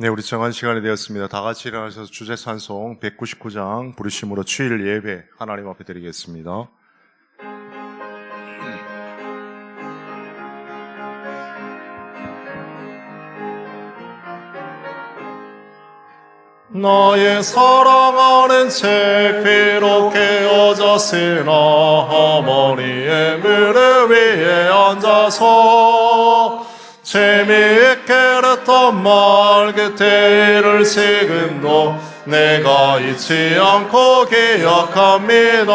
네, 우리 정한 시간이 되었습니다. 다 같이 일어나셔서 주제 찬송 199장 부르심으로 주일 예배 하나님 앞에 드리겠습니다. 나의 사랑하는 책 비록 깨어졌으나 어머니의 무릎 위에 앉아서 재미있게 했던 말 그때를 지금도 내가 잊지 않고 기억합니다.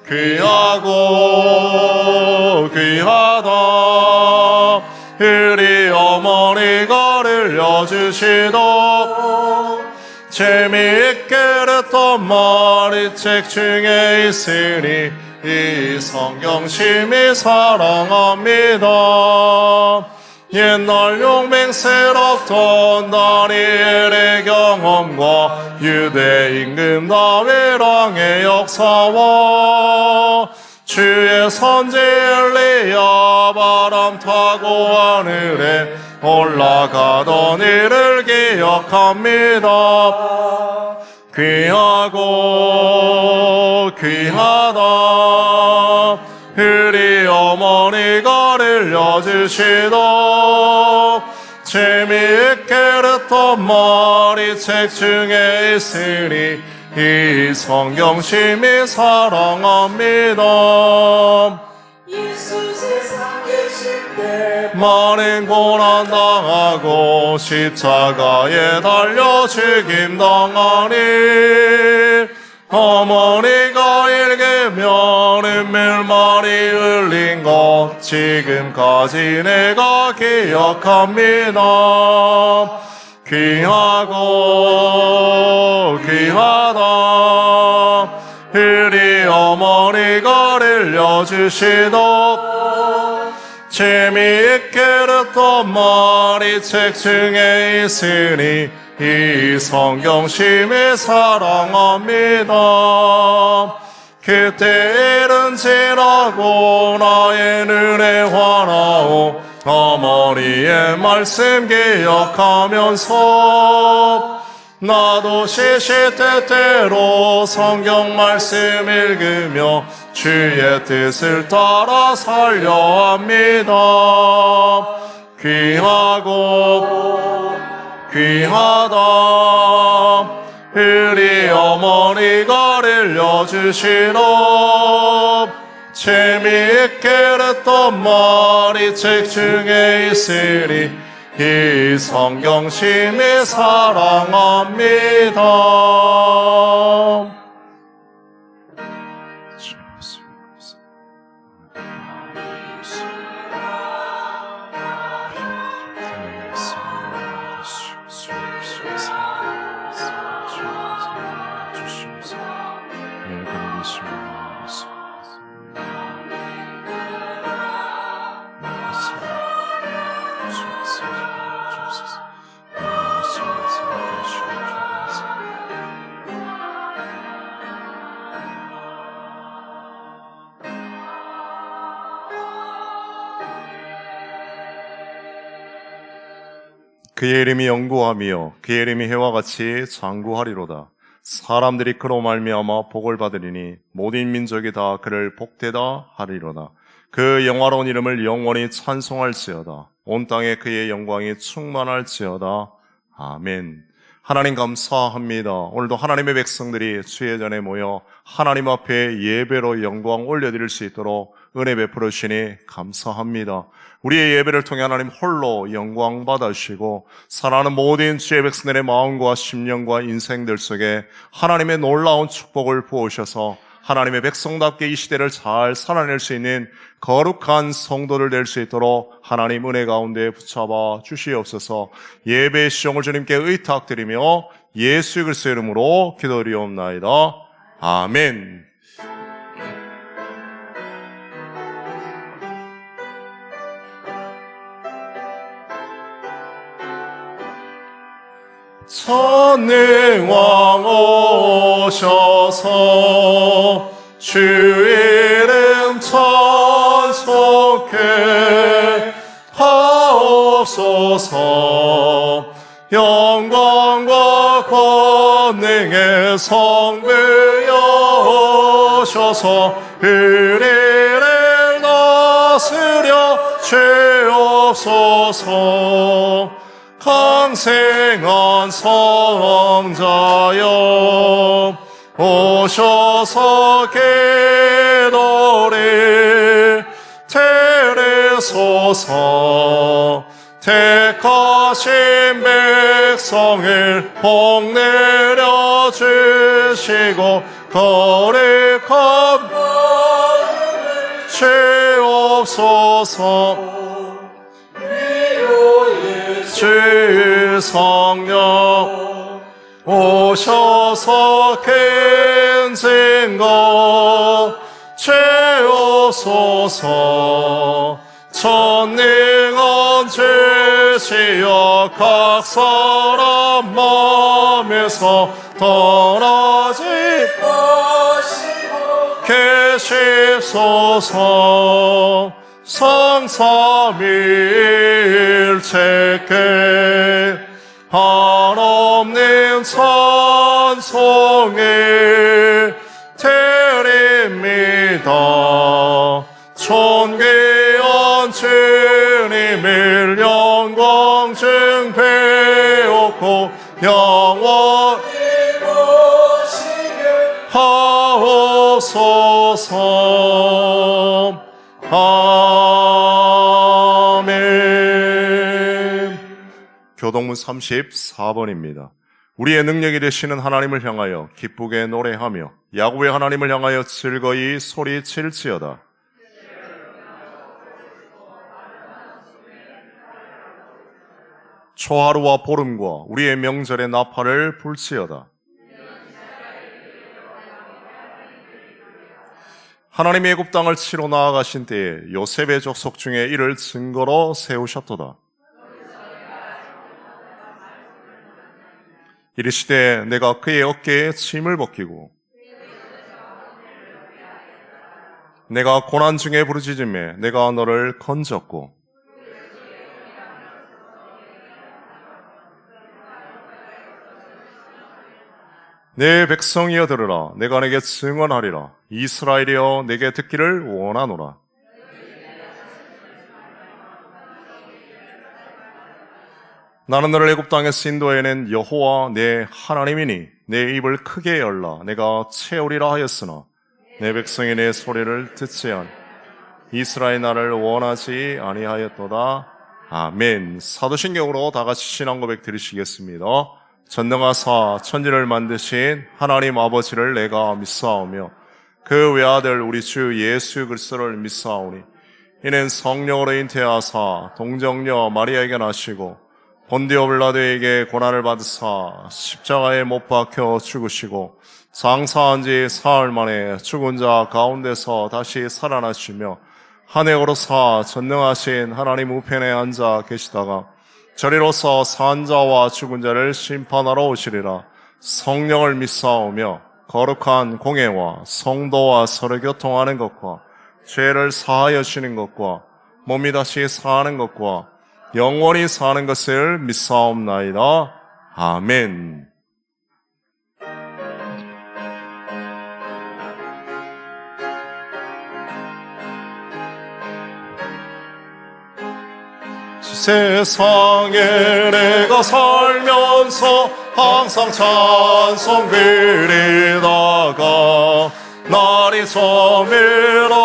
귀하고 귀하다 우리 어머니가 들려주시던 재미있게 했던 말이 책 중에 있으니 이 성경 심히 사랑합니다. 옛날 용맹스럽던 다니엘의 경험과 유대 임금 다윗 왕의 역사와 주의 선지 엘리야 바람 타고 하늘에 올라가던 일을 기억합니다. 귀하고 귀하다 우리 어머니가 들려주시던 재미있게 했던 말이 책 중에 있으니 이 성경 심히 사랑합니다. 예수 세상 계실 때 많은 고난 당하고 십자가에 달려 죽임 당하니 어머니가 읽으면 눈물만이 흘린 것 지금까지 내가 기억합니다. 귀하고 귀하다 우리 어머니가 들려주시던 재미있게 했던 말이 책 중에 있으니 이 성경 심히 사랑합니다. 그때 일은 지나고 나의 눈에 환하오 어머니의 말씀 기억하면서 나도 시시때때로 성경 말씀 읽으며 주의 뜻을 따라 살려 합니다. 귀하고 귀하다 우리 어머니가 들려주시던 재미있게 했던 말이 책 중에 있으니 이 성경 심히 사랑합니다. 그의 이름이 영구하며 그의 이름이 해와 같이 장구하리로다. 사람들이 그로 말미암아 복을 받으리니 모든 민족이 다 그를 복되다 하리로다. 그 영화로운 이름을 영원히 찬송할지어다. 온 땅에 그의 영광이 충만할지어다. 아멘. 하나님 감사합니다. 오늘도 하나님의 백성들이 주의 전에 모여 하나님 앞에 예배로 영광 올려드릴 수 있도록 은혜 베풀어 주시니 감사합니다. 우리의 예배를 통해 하나님 홀로 영광 받아주시고 사랑하는 모든 주의 백성들의 마음과 심령과 인생들 속에 하나님의 놀라운 축복을 부어주셔서 하나님의 백성답게 이 시대를 잘 살아낼 수 있는 거룩한 성도를 될 수 있도록 하나님 은혜 가운데 붙잡아 주시옵소서. 예배의 시종을 주님께 의탁드리며 예수 그리스도의 이름으로 기도드리옵나이다. 아멘. 전능왕 오셔서 주 이름 찬송해 하옵소서. 영광과 권능의 성부여 오셔서 우리를 다스려 주옵소서. 강생한 성자여 오셔서 기도를 들으소서. 택하신 백성을 복내려 주시고 거룩한 마음을 주옵소서. 주 성령 오셔서 큰 증거 주옵소서. 전능한 주시여 각 사람 마음에서 떠나지 마시고 계십소서. 성삼위일체께 한없는 찬송을 드립니다. 존귀한 주님을 영광 중 배웠고 영원히 모시게 하옵소서. 아멘. 교동문 34번입니다. 우리의 능력이 되시는 하나님을 향하여 기쁘게 노래하며 야곱의 하나님을 향하여 즐거이 소리칠지어다. 초하루와 보름과 우리의 명절의 나팔을 불지어다. 하나님의 애굽 땅을 치러 나아가신 때에 요셉의 족속 중에 이를 증거로 세우셨도다. 이르시되 내가 그의 어깨에 침을 벗기고 내가 고난 중에 부르짖음에 내가 너를 건졌고 내 백성이여 들으라. 내가 내게 증언하리라. 이스라엘이여 내게 듣기를 원하노라. 나는 너를 애굽 땅에서 인도해낸 여호와 내 하나님이니 내 입을 크게 열라. 내가 채우리라 하였으나 내 백성이 내 소리를 듣지 않. 이스라엘 나를 원하지 아니하였도다. 아멘. 사도신경으로 다 같이 신앙 고백 드리시겠습니다. 전능하사 천지를 만드신 하나님 아버지를 내가 믿사오며 그 외아들 우리 주 예수 그리스도를 믿사오니 이는 성령으로 잉태하사 동정녀 마리아에게 나시고 본디오 빌라도에게 고난을 받으사 십자가에 못 박혀 죽으시고 장사한 지 사흘 만에 죽은 자 가운데서 다시 살아나시며 한해오로사 전능하신 하나님 우편에 앉아 계시다가 저리로서 산 자와 죽은 자를 심판하러 오시리라. 성령을 믿사오며 거룩한 공예와 성도와 서로 교통하는 것과 죄를 사하여 주시는 것과 몸이 다시 사는 것과 영원히 사는 것을 믿사옵나이다. 아멘. 세상에 내가 살면서 항상 찬송 드리다가 날이 저물어라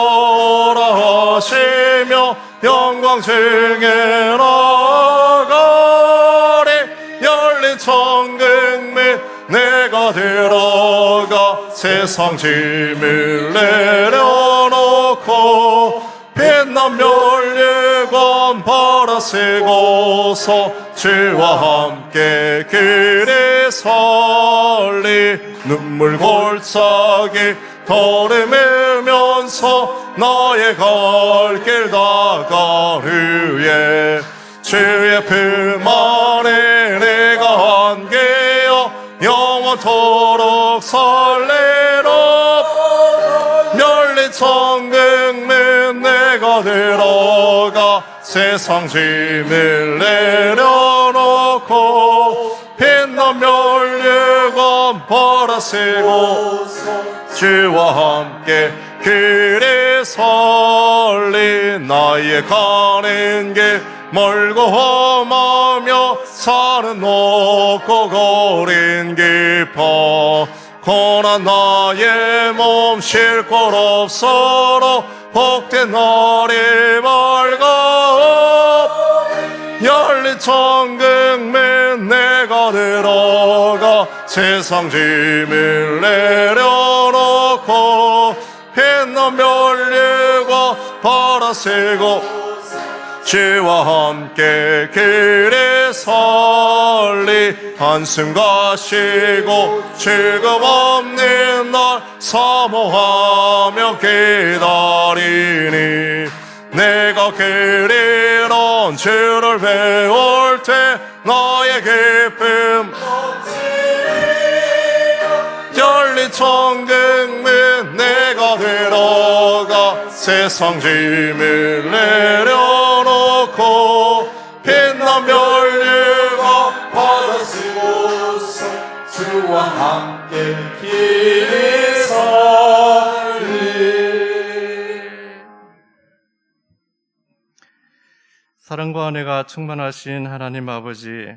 하시며 영광 중에 나가리. 열린 천국문 내가 들어가 세상 짐을 내려놓고 빛난 멸류관 바라쓰고서 주와 함께 길에 설리. 눈물 골짜기 걸으면서 나의 갈 길 다가르에 주의 품 안에 내가 안겨여 영원토록 설레라. 열린 천국문 내가 들어가 세상 짐을 내려놓고 마음 벌하시고 주와 함께 길이 설리 나의 가는 길 멀고 험하며 산은 높고 거린 깊어 고난 나의 몸 쉴 곳 없어로 복된 날이 밝아 열린 천국문 내가 들어가 세상 짐을 내려놓고 빛난 멸류가 바라시고 주와 함께 길이 설리 한숨 쉬고 즐거움 없는 날 사모하며 기다리니 내가 길 잃은 주를 배울 때 나의 기쁨 열린 천국문 내가 들어가 세상 짐을 내려놓고 빛난 멸류가 받으시고서 주와 함께 길이 설리. 사랑과 은혜가 충만하신 하나님 아버지,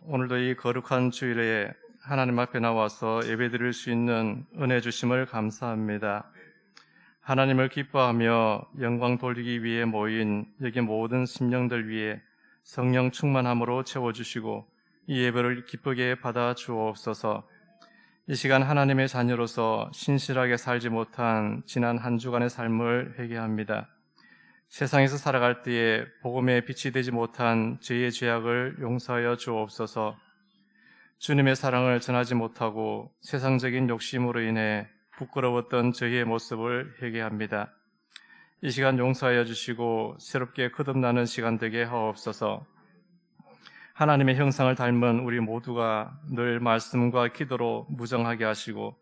오늘도 이 거룩한 주일에 하나님 앞에 나와서 예배드릴 수 있는 은혜 주심을 감사합니다. 하나님을 기뻐하며 영광 돌리기 위해 모인 여기 모든 심령들 위해 성령 충만함으로 채워주시고 이 예배를 기쁘게 받아 주옵소서. 이 시간 하나님의 자녀로서 신실하게 살지 못한 지난 한 주간의 삶을 회개합니다. 세상에서 살아갈 때에 복음에 빛이 되지 못한 저희의 죄악을 용서하여 주옵소서. 주님의 사랑을 전하지 못하고 세상적인 욕심으로 인해 부끄러웠던 저희의 모습을 회개합니다. 이 시간 용서하여 주시고 새롭게 거듭나는 시간 되게 하옵소서. 하나님의 형상을 닮은 우리 모두가 늘 말씀과 기도로 무정하게 하시고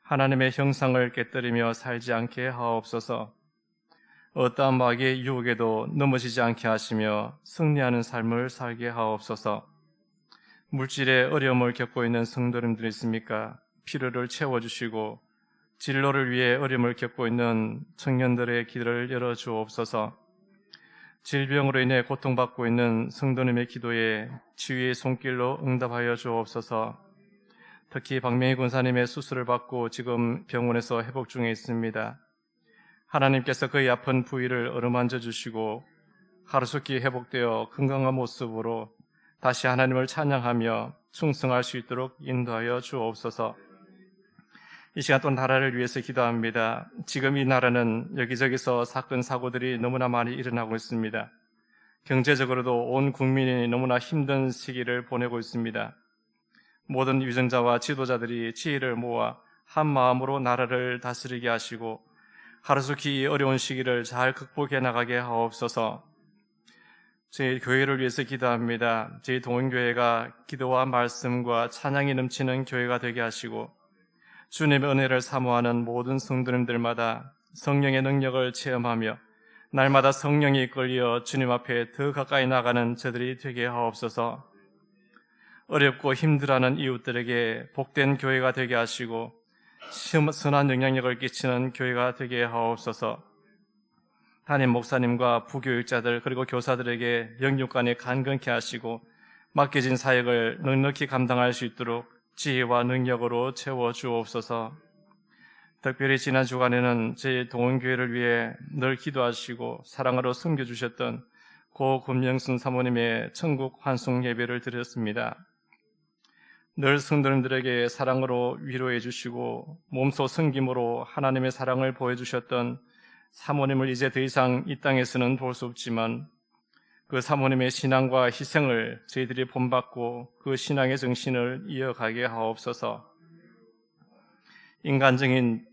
하나님의 형상을 깨뜨리며 살지 않게 하옵소서. 어떠한 마귀의 유혹에도 넘어지지 않게 하시며 승리하는 삶을 살게 하옵소서. 물질의 어려움을 겪고 있는 성도님들 있습니까? 필요를 채워주시고 진로를 위해 어려움을 겪고 있는 청년들의 길을 열어주옵소서. 질병으로 인해 고통받고 있는 성도님의 기도에 치유의 손길로 응답하여 주옵소서. 특히 박명희 군사님의 수술을 받고 지금 병원에서 회복 중에 있습니다. 하나님께서 그의 아픈 부위를 어루만져 주시고 하루속히 회복되어 건강한 모습으로 다시 하나님을 찬양하며 충성할 수 있도록 인도하여 주옵소서. 이 시간 또 나라를 위해서 기도합니다. 지금 이 나라는 여기저기서 사건 사고들이 너무나 많이 일어나고 있습니다. 경제적으로도 온 국민이 너무나 힘든 시기를 보내고 있습니다. 모든 유정자와 지도자들이 지혜를 모아 한 마음으로 나라를 다스리게 하시고 하루속히 이 어려운 시기를 잘 극복해 나가게 하옵소서. 저희 교회를 위해서 기도합니다. 저희 동원교회가 기도와 말씀과 찬양이 넘치는 교회가 되게 하시고 주님의 은혜를 사모하는 모든 성도님들마다 성령의 능력을 체험하며 날마다 성령이 이끌려 주님 앞에 더 가까이 나가는 저들이 되게 하옵소서. 어렵고 힘들어하는 이웃들에게 복된 교회가 되게 하시고 선한 영향력을 끼치는 교회가 되게 하옵소서. 담임 목사님과 부교육자들 그리고 교사들에게 영육간에 간건케 하시고 맡겨진 사역을 넉넉히 감당할 수 있도록 지혜와 능력으로 채워주옵소서. 특별히 지난 주간에는 제 동원교회를 위해 늘 기도하시고 사랑으로 섬겨주셨던 고 금영순 사모님의 천국 환송 예배를 드렸습니다. 늘 성도님들에게 사랑으로 위로해 주시고 몸소 섬김으로 하나님의 사랑을 보여주셨던 사모님을 이제 더 이상 이 땅에서는 볼 수 없지만 그 사모님의 신앙과 희생을 저희들이 본받고 그 신앙의 정신을 이어가게 하옵소서. 인간적인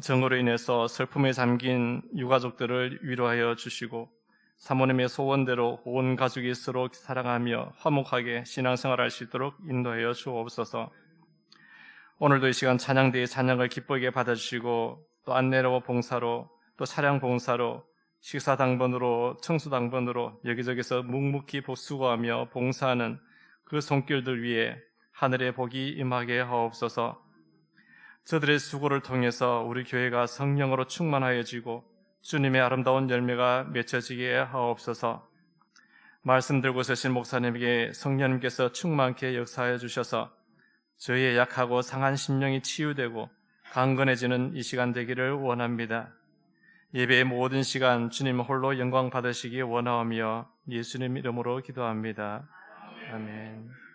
정으로 인해서 슬픔에 잠긴 유가족들을 위로하여 주시고 사모님의 소원대로 온 가족이 서로 사랑하며 화목하게 신앙생활할 수 있도록 인도하여 주옵소서. 오늘도 이 시간 찬양대의 찬양을 기쁘게 받아주시고 또 안내로 봉사로 또 차량 봉사로 식사당번으로 청수당번으로 여기저기서 묵묵히 수고하며 봉사하는 그 손길들 위에 하늘의 복이 임하게 하옵소서. 저들의 수고를 통해서 우리 교회가 성령으로 충만하여지고 주님의 아름다운 열매가 맺혀지게 하옵소서. 말씀 들고 서신 목사님에게 성령님께서 충만케 역사하여 주셔서 저희의 약하고 상한 심령이 치유되고 강건해지는 이 시간 되기를 원합니다. 예배의 모든 시간 주님 홀로 영광 받으시기 원하오며 예수님 이름으로 기도합니다. 아멘.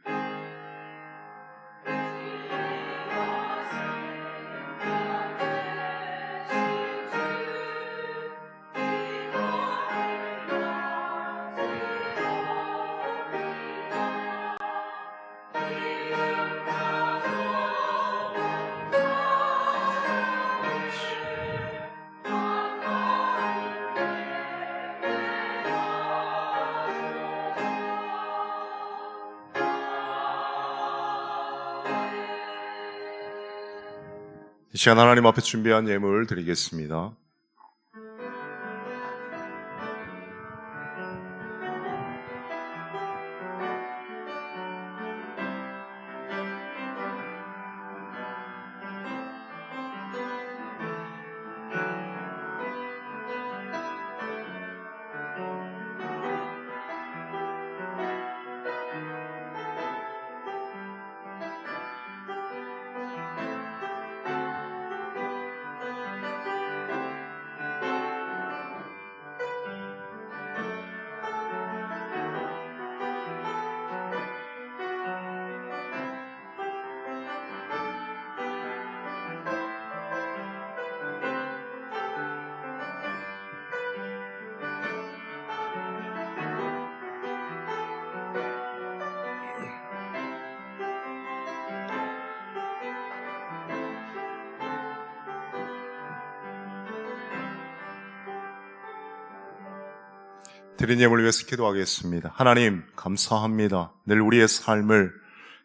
이 시간 하나님 앞에 준비한 예물 드리겠습니다. 드린 예물을 위해서 기도하겠습니다. 하나님 감사합니다. 늘 우리의 삶을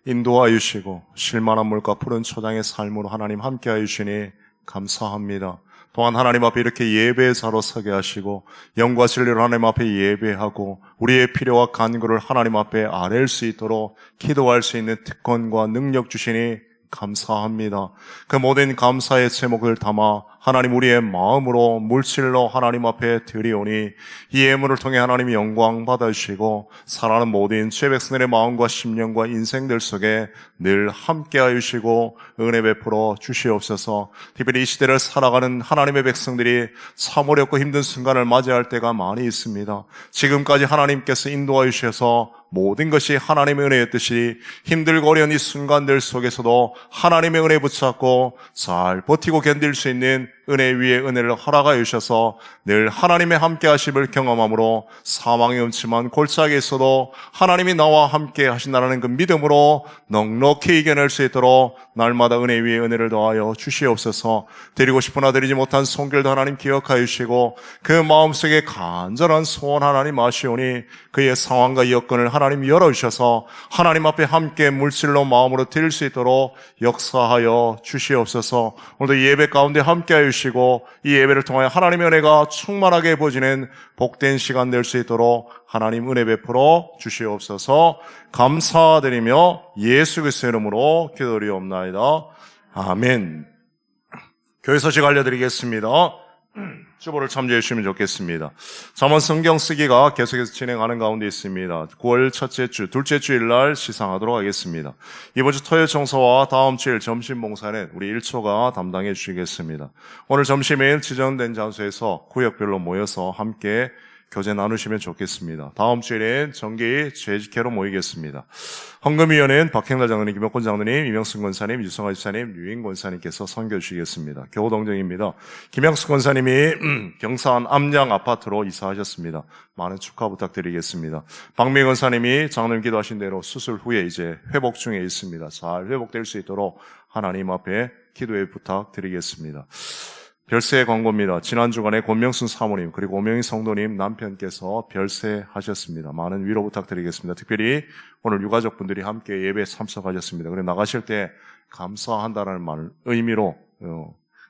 인도하여 주시고 실만한 물과 푸른 초장의 삶으로 하나님 함께하여 주시니 감사합니다. 또한 하나님 앞에 이렇게 예배의 자로 서게 하시고 영과 진리로 하나님 앞에 예배하고 우리의 필요와 간구를 하나님 앞에 아뢰일 수 있도록 기도할 수 있는 특권과 능력 주시니 감사합니다. 그 모든 감사의 제목을 담아 하나님 우리의 마음으로 물질로 하나님 앞에 드리오니 이 예물을 통해 하나님이 영광 받아주시고 살아가는 모든 죄 백성들의 마음과 심령과 인생들 속에 늘 함께하여 주시고 은혜 베풀어 주시옵소서. 특별히 이 시대를 살아가는 하나님의 백성들이 참 어렵고 힘든 순간을 맞이할 때가 많이 있습니다. 지금까지 하나님께서 인도하여 주셔서 모든 것이 하나님의 은혜였듯이 힘들고 어려운 이 순간들 속에서도 하나님의 은혜 붙잡고 잘 버티고 견딜 수 있는 은혜 위에 은혜를 허락하여 주셔서 늘 하나님의 함께 하심을 경험함으로 사망의 음침한 골짜기에 있어도 하나님이 나와 함께 하신다는 그 믿음으로 넉넉히 이겨낼 수 있도록 날마다 은혜 위에 은혜를 더하여 주시옵소서. 드리고 싶으나 드리지 못한 손길도 하나님 기억하여 주시고 그 마음속에 간절한 소원 하나님 아시오니 그의 상황과 여건을 하나님 열어주셔서 하나님 앞에 함께 물질로 마음으로 드릴 수 있도록 역사하여 주시옵소서. 오늘도 예배 가운데 함께하여 주시고 이 예배를 통하여 하나님의 은혜가 충만하게 보지는 복된 시간 될 수 있도록 하나님 은혜 베풀어 주시옵소서. 감사드리며 예수 그리스도의 이름으로 기도드리옵나이다. 아멘. 교회 소식 알려드리겠습니다. 주보를 참조해 주시면 좋겠습니다. 잠언 성경 쓰기가 계속해서 진행하는 가운데 있습니다. 9월 첫째 주, 둘째 주일날 시상하도록 하겠습니다. 이번 주 토요일 청소와 다음 주일 점심 봉사는 우리 1초가 담당해 주시겠습니다. 오늘 점심에 지정된 장소에서 구역별로 모여서 함께 교제 나누시면 좋겠습니다. 다음 주에는 정기 재직회로 모이겠습니다. 헌금위원회는 박행달 장로님, 김혁권 장로님, 이명승 권사님, 유성화 집사님, 유인 권사님께서 선교 주시겠습니다. 교우동정입니다. 김영숙 권사님이 경산 암양 아파트로 이사하셨습니다. 많은 축하 부탁드리겠습니다. 박미 권사님이 장로님 기도하신 대로 수술 후에 이제 회복 중에 있습니다. 잘 회복될 수 있도록 하나님 앞에 기도의 부탁드리겠습니다. 별세 광고입니다. 지난 주간에 권명순 사모님 그리고 오명희 성도님 남편께서 별세하셨습니다. 많은 위로 부탁드리겠습니다. 특별히 오늘 유가족분들이 함께 예배에 참석하셨습니다. 그래 나가실 때 감사한다는 말 의미로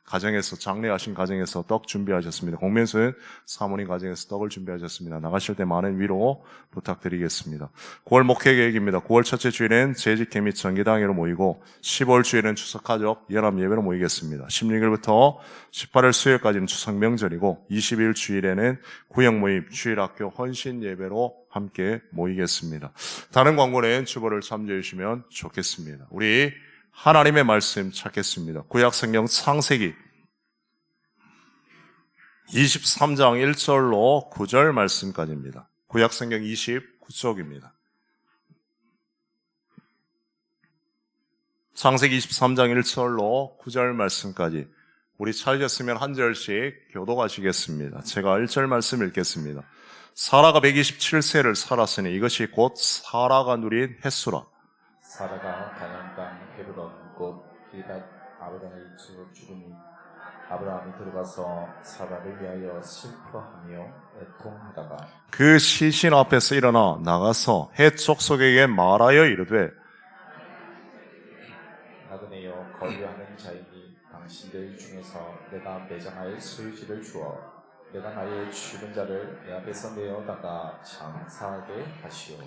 가정에서 장례하신 가정에서 떡 준비하셨습니다. 공면수는 사모님 가정에서 떡을 준비하셨습니다. 나가실 때 많은 위로 부탁드리겠습니다. 9월 목회 계획입니다. 9월 첫째 주일엔 재직회 및 전기당회로 모이고 10월 주일엔 추석가족 연합 예배로 모이겠습니다. 16일부터 18일 수요일까지는 추석 명절이고 20일 주일에는 구역 모임 주일학교 헌신 예배로 함께 모이겠습니다. 다른 광고는 주보를 참조해 주시면 좋겠습니다. 우리 하나님의 말씀 찾겠습니다. 구약성경 창세기 23장 1절로 9절 말씀까지입니다. 구약성경 29쪽입니다. 창세기 23장 1절로 9절 말씀까지 우리 찾으셨으면 한 절씩 교독하시겠습니다. 제가 1절 말씀 읽겠습니다. 사라가 127세를 살았으니 이것이 곧 사라가 누린 햇수라. 사라가 가나안 땅 헤브론 곧 길갓 아브라함의 집으로 죽으니 아브라함이 들어가서 사라를 위하여 슬퍼하며 애통하다가 그 시신 앞에서 일어나 나가서 헷 족속에게 말하여 이르되 나그네여 거류하는 자이니 당신들 중에서 내가 매장할 소유지를 주어 내가 나의 죽은 자를 내 앞에서 내어다가 장사하게 하시오.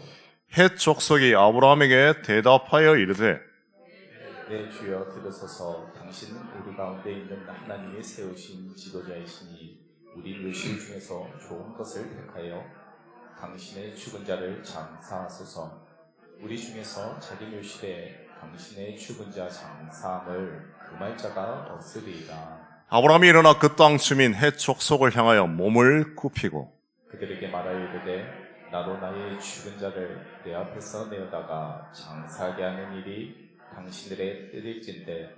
헷 족속이 아브라함에게 대답하여 이르되 내 주여 들으소서. 당신은 우리 가운데 있는 하나님이 세우신 지도자이시니 우리 묘실 중에서 좋은 것을 택하여 당신의 죽은 자를 장사하소서. 우리 중에서 자기 묘실에 당신의 죽은 자 장사함을 금할 자가 없으리이다. 아브라함이 일어나 그 땅 주민 헷 족속을 향하여 몸을 굽히고 그들에게 말하여 이르되 나로 나의 죽은 자를 내 앞에서 내어다가 장사하게 하는 일이 당신들의 뜻일진데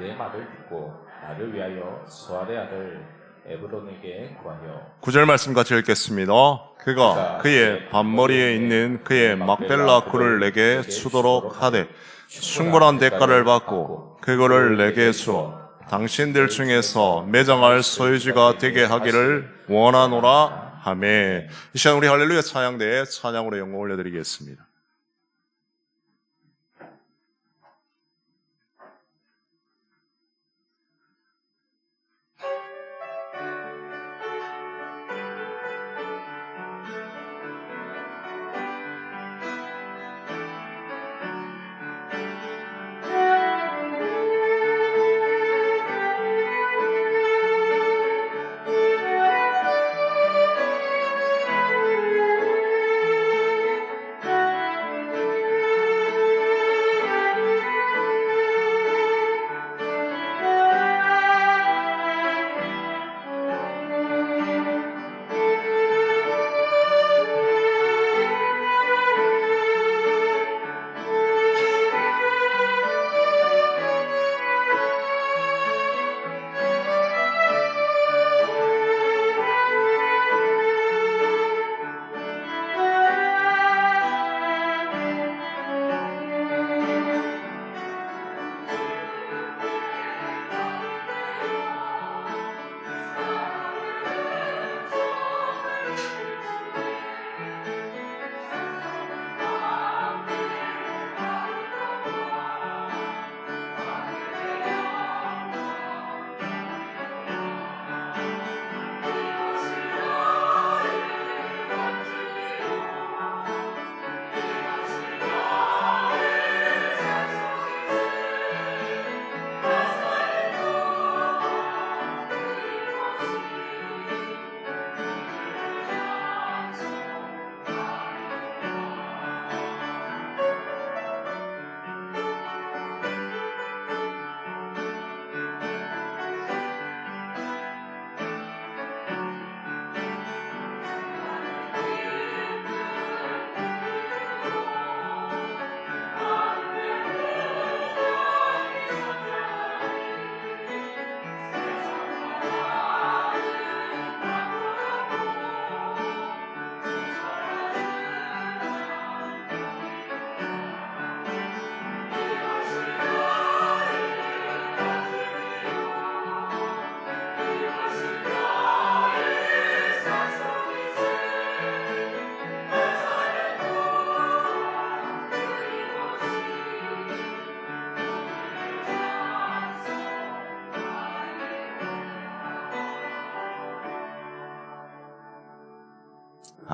내 말을 듣고 나를 위하여 수알의 아들 에브론에게 구하여 9절 말씀 같이 읽겠습니다. 그가 그의 반머리에 있는 그의 막벨라 굴을 내게 주도록 하되 충분한 대가를 받고 그거를 내게 주어 당신들 중에서 매장할 소유지가 되게 하기를 원하노라 하매. 이 시간 우리 할렐루야 찬양대에 찬양으로 영광 올려드리겠습니다.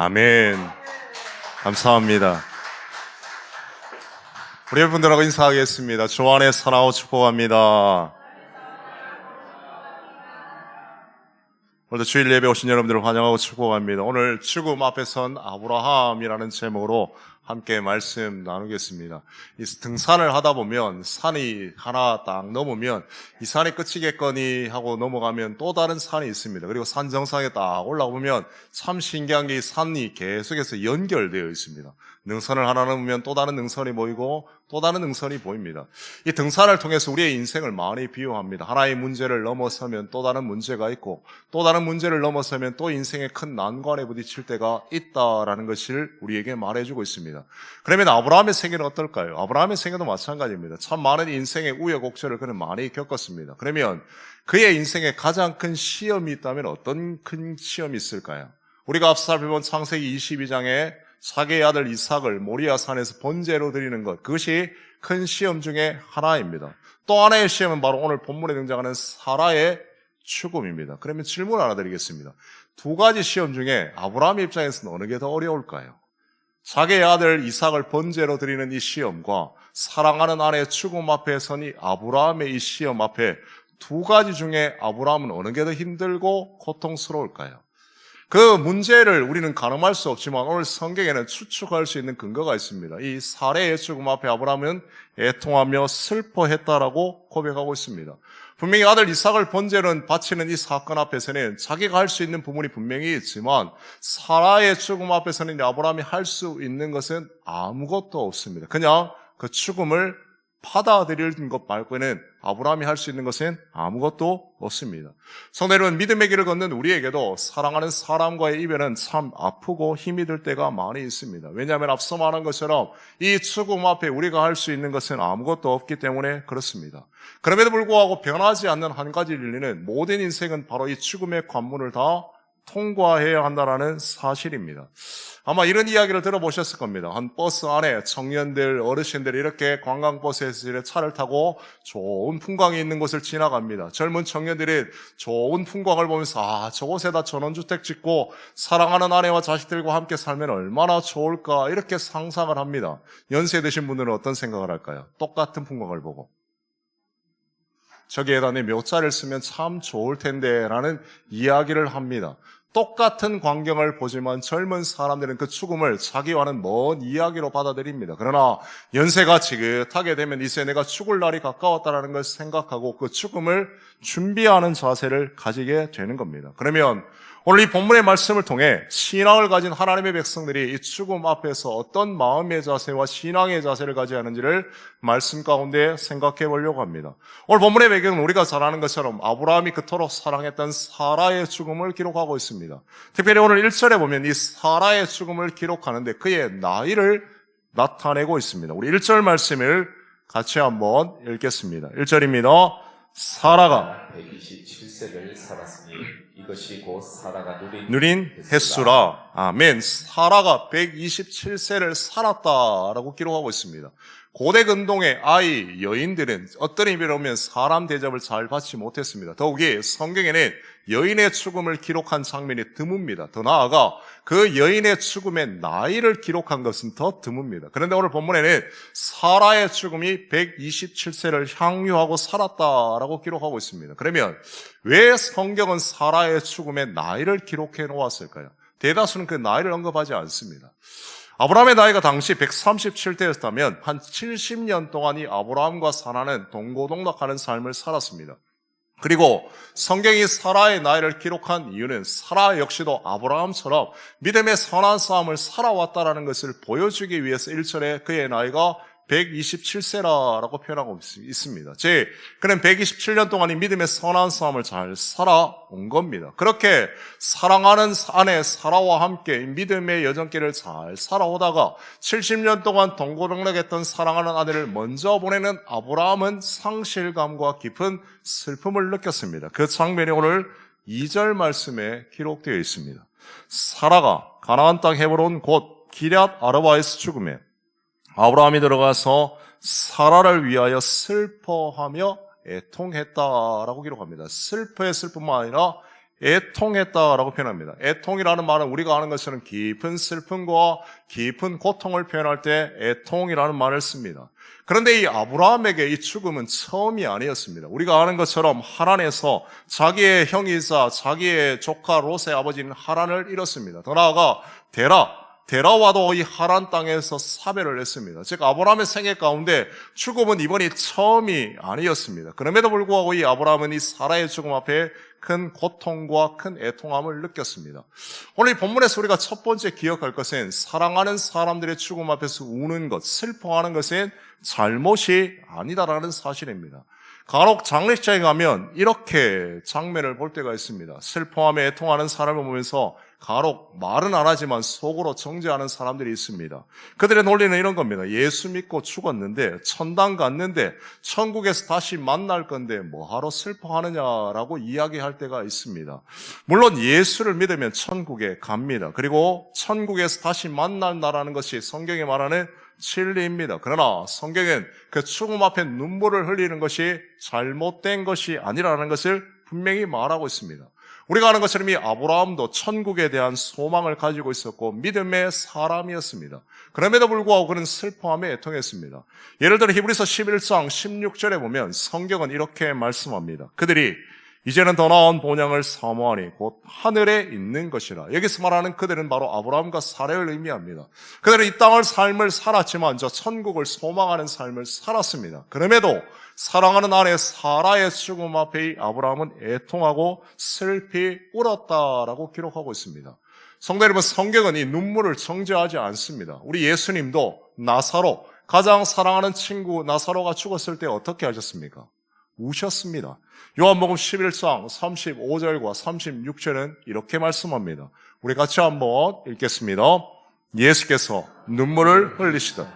아멘. 감사합니다. 우리 여러분들하고 인사하겠습니다. 주 안에 사랑하고 축복합니다. 오늘도 주일 예배 오신 여러분들을 환영하고 축복합니다. 오늘 죽음 앞에 선 아브라함이라는 제목으로 함께 말씀 나누겠습니다. 이 등산을 하다 보면 산이 하나 딱 넘으면 이 산이 끝이겠거니 하고 넘어가면 또 다른 산이 있습니다. 그리고 산 정상에 딱 올라오면 참 신기한 게 이 산이 계속해서 연결되어 있습니다. 능선을 하나 넘으면 또 다른 능선이 보이고 또 다른 능선이 보입니다. 이 등산을 통해서 우리의 인생을 많이 비유합니다. 하나의 문제를 넘어서면 또 다른 문제가 있고 또 다른 문제를 넘어서면 또 인생의 큰 난관에 부딪힐 때가 있다라는 것을 우리에게 말해주고 있습니다. 그러면 아브라함의 생애는 어떨까요? 아브라함의 생애도 마찬가지입니다. 참 많은 인생의 우여곡절을 그는 많이 겪었습니다. 그러면 그의 인생에 가장 큰 시험이 있다면 어떤 큰 시험이 있을까요? 우리가 앞서 살펴본 창세기 22장에 자기의 아들 이삭을 모리아 산에서 번제로 드리는 것, 그것이 큰 시험 중에 하나입니다. 또 하나의 시험은 바로 오늘 본문에 등장하는 사라의 죽음입니다. 그러면 질문 하나 드리겠습니다. 두 가지 시험 중에 아브라함의 입장에서는 어느 게 더 어려울까요? 자기의 아들 이삭을 번제로 드리는 이 시험과 사랑하는 아내의 죽음 앞에 서니 아브라함의 이 시험 앞에 두 가지 중에 아브라함은 어느 게 더 힘들고 고통스러울까요? 그 문제를 우리는 가늠할 수 없지만 오늘 성경에는 추측할 수 있는 근거가 있습니다. 이 사례의 죽음 앞에 아브라함은 애통하며 슬퍼했다라고 고백하고 있습니다. 분명히 아들 이삭을 번제로 바치는 이 사건 앞에서는 자기가 할 수 있는 부분이 분명히 있지만 사라의 죽음 앞에서는 아브라함이 할 수 있는 것은 아무것도 없습니다. 그냥 그 죽음을 받아들이는 것 말고는 아브라함이 할 수 있는 것은 아무것도 없습니다. 성도 여러분, 믿음의 길을 걷는 우리에게도 사랑하는 사람과의 이별은 참 아프고 힘이 들 때가 많이 있습니다. 왜냐하면 앞서 말한 것처럼 이 죽음 앞에 우리가 할 수 있는 것은 아무것도 없기 때문에 그렇습니다. 그럼에도 불구하고 변하지 않는 한 가지 진리는 모든 인생은 바로 이 죽음의 관문을 다 통과해야 한다는 사실입니다. 아마 이런 이야기를 들어보셨을 겁니다. 한 버스 안에 청년들, 어르신들이 이렇게 관광버스에서 차를 타고 좋은 풍광이 있는 곳을 지나갑니다. 젊은 청년들이 좋은 풍광을 보면서 저곳에다 전원주택 짓고 사랑하는 아내와 자식들과 함께 살면 얼마나 좋을까 이렇게 상상을 합니다. 연세 드신 분들은 어떤 생각을 할까요? 똑같은 풍광을 보고 저기에다 내 묘자를 쓰면 참 좋을 텐데 라는 이야기를 합니다. 똑같은 광경을 보지만 젊은 사람들은 그 죽음을 자기와는 먼 이야기로 받아들입니다. 그러나 연세가 지긋하게 되면 이제 내가 죽을 날이 가까웠다는 걸 생각하고 그 죽음을 준비하는 자세를 가지게 되는 겁니다. 그러면 오늘 이 본문의 말씀을 통해 신앙을 가진 하나님의 백성들이 이 죽음 앞에서 어떤 마음의 자세와 신앙의 자세를 가져야 하는지를 말씀 가운데 생각해 보려고 합니다. 오늘 본문의 배경은 우리가 잘 아는 것처럼 아브라함이 그토록 사랑했던 사라의 죽음을 기록하고 있습니다. 특별히 오늘 1절에 보면 이 사라의 죽음을 기록하는데 그의 나이를 나타내고 있습니다. 우리 1절 말씀을 같이 한번 읽겠습니다. 1절입니다. 사라가 127세를 살았으니 이것이 곧 사라가 누린 횟수라. 아멘. 사라가 127세를 살았다라고 기록하고 있습니다. 고대 근동의 아이, 여인들은 어떤 의미로 보면 사람 대접을 잘 받지 못했습니다. 더욱이 성경에는 여인의 죽음을 기록한 장면이 드뭅니다. 더 나아가 그 여인의 죽음의 나이를 기록한 것은 더 드뭅니다. 그런데 오늘 본문에는 사라의 죽음이 127세를 향유하고 살았다라고 기록하고 있습니다. 그러면 왜 성경은 사라의 죽음의 나이를 기록해 놓았을까요? 대다수는 그 나이를 언급하지 않습니다. 아브라함의 나이가 당시 137세였다면 한 70년 동안 이 아브라함과 사라는 동고동락하는 삶을 살았습니다. 그리고 성경이 사라의 나이를 기록한 이유는 사라 역시도 아브라함처럼 믿음의 선한 싸움을 살아왔다는 것을 보여주기 위해서 1절에 그의 나이가 127세라고 표현하고 있습니다. 즉, 그는 127년 동안 이 믿음의 선한 싸움을 잘 살아온 겁니다. 그렇게 사랑하는 아내 사라와 함께 믿음의 여정길을 잘 살아오다가 70년 동안 동고동락했던 사랑하는 아내를 먼저 보내는 아브라함은 상실감과 깊은 슬픔을 느꼈습니다. 그 장면이 오늘 2절 말씀에 기록되어 있습니다. 사라가 가나안 땅 헤브론 곧 기럇 아르바에서 죽음에 아브라함이 들어가서 사라를 위하여 슬퍼하며 애통했다라고 기록합니다. 슬퍼의 슬픔만 아니라 애통했다라고 표현합니다. 애통이라는 말은 우리가 아는 것처럼 깊은 슬픔과 깊은 고통을 표현할 때 애통이라는 말을 씁니다. 그런데 이 아브라함에게 이 죽음은 처음이 아니었습니다. 우리가 아는 것처럼 하란에서 자기의 형이자 자기의 조카 롯의 아버지인 하란을 잃었습니다. 더 나아가 데라와도 이 하란 땅에서 사별을 했습니다. 즉 아브라함의 생애 가운데 죽음은 이번이 처음이 아니었습니다. 그럼에도 불구하고 이 아브라함은 이 사라의 죽음 앞에 큰 고통과 큰 애통함을 느꼈습니다. 오늘 이 본문에서 우리가 첫 번째 기억할 것은 사랑하는 사람들의 죽음 앞에서 우는 것, 슬퍼하는 것은 잘못이 아니다라는 사실입니다. 간혹 장례식장에 가면 이렇게 장면을 볼 때가 있습니다. 슬퍼하며 애통하는 사람을 보면서 간혹 말은 안 하지만 속으로 정죄하는 사람들이 있습니다. 그들의 논리는 이런 겁니다. 예수 믿고 죽었는데 천당 갔는데 천국에서 다시 만날 건데 뭐하러 슬퍼하느냐라고 이야기할 때가 있습니다. 물론 예수를 믿으면 천국에 갑니다. 그리고 천국에서 다시 만난다라는 것이 성경이 말하는 진리입니다. 그러나 성경은 그 죽음 앞에 눈물을 흘리는 것이 잘못된 것이 아니라는 것을 분명히 말하고 있습니다. 우리가 아는 것처럼 이 아브라함도 천국에 대한 소망을 가지고 있었고 믿음의 사람이었습니다. 그럼에도 불구하고 그는 슬퍼하며 애통했습니다. 예를 들어 히브리서 11장 16절에 보면 성경은 이렇게 말씀합니다. 그들이 이제는 더 나은 본향을 사모하니 곧 하늘에 있는 것이라. 여기서 말하는 그들은 바로 아브라함과 사라를 의미합니다. 그들은 이 땅을 삶을 살았지만 저 천국을 소망하는 삶을 살았습니다. 그럼에도 사랑하는 아내 사라의 죽음 앞에 아브라함은 애통하고 슬피 울었다라고 기록하고 있습니다. 성도 여러분, 성경은 이 눈물을 정죄하지 않습니다. 우리 예수님도 나사로, 가장 사랑하는 친구 나사로가 죽었을 때 어떻게 하셨습니까? 우셨습니다. 요한복음 11장 35절과 36절은 이렇게 말씀합니다. 우리 같이 한번 읽겠습니다. 예수께서 눈물을 흘리시다.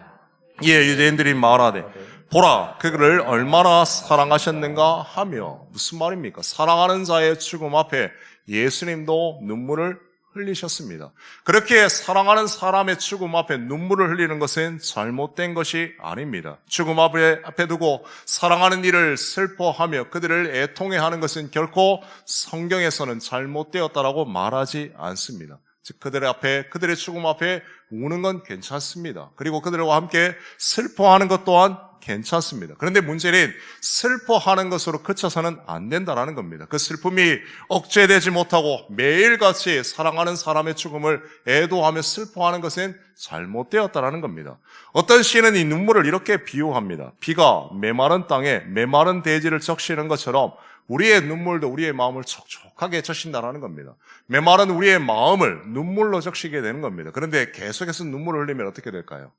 이에 유대인들이 말하되 보라 그를 얼마나 사랑하셨는가 하며. 무슨 말입니까? 사랑하는 자의 죽음 앞에 예수님도 눈물을 흘리셨습니다. 그렇게 사랑하는 사람의 죽음 앞에 눈물을 흘리는 것은 잘못된 것이 아닙니다. 죽음 앞에 두고 사랑하는 이를 슬퍼하며 그들을 애통해하는 것은 결코 성경에서는 잘못되었다라고 말하지 않습니다. 즉 그들의 죽음 앞에 우는 건 괜찮습니다. 그리고 그들과 함께 슬퍼하는 것 또한 괜찮습니다. 그런데 문제는 슬퍼하는 것으로 그쳐서는 안 된다는 겁니다. 그 슬픔이 억제되지 못하고 매일같이 사랑하는 사람의 죽음을 애도하며 슬퍼하는 것은 잘못되었다는 겁니다. 어떤 시인은 이 눈물을 이렇게 비유합니다. 비가 메마른 땅에 메마른 대지를 적시는 것처럼 우리의 눈물도 우리의 마음을 촉촉하게 적신다는 겁니다. 메마른 우리의 마음을 눈물로 적시게 되는 겁니다. 그런데 계속해서 눈물을 흘리면 어떻게 될까요?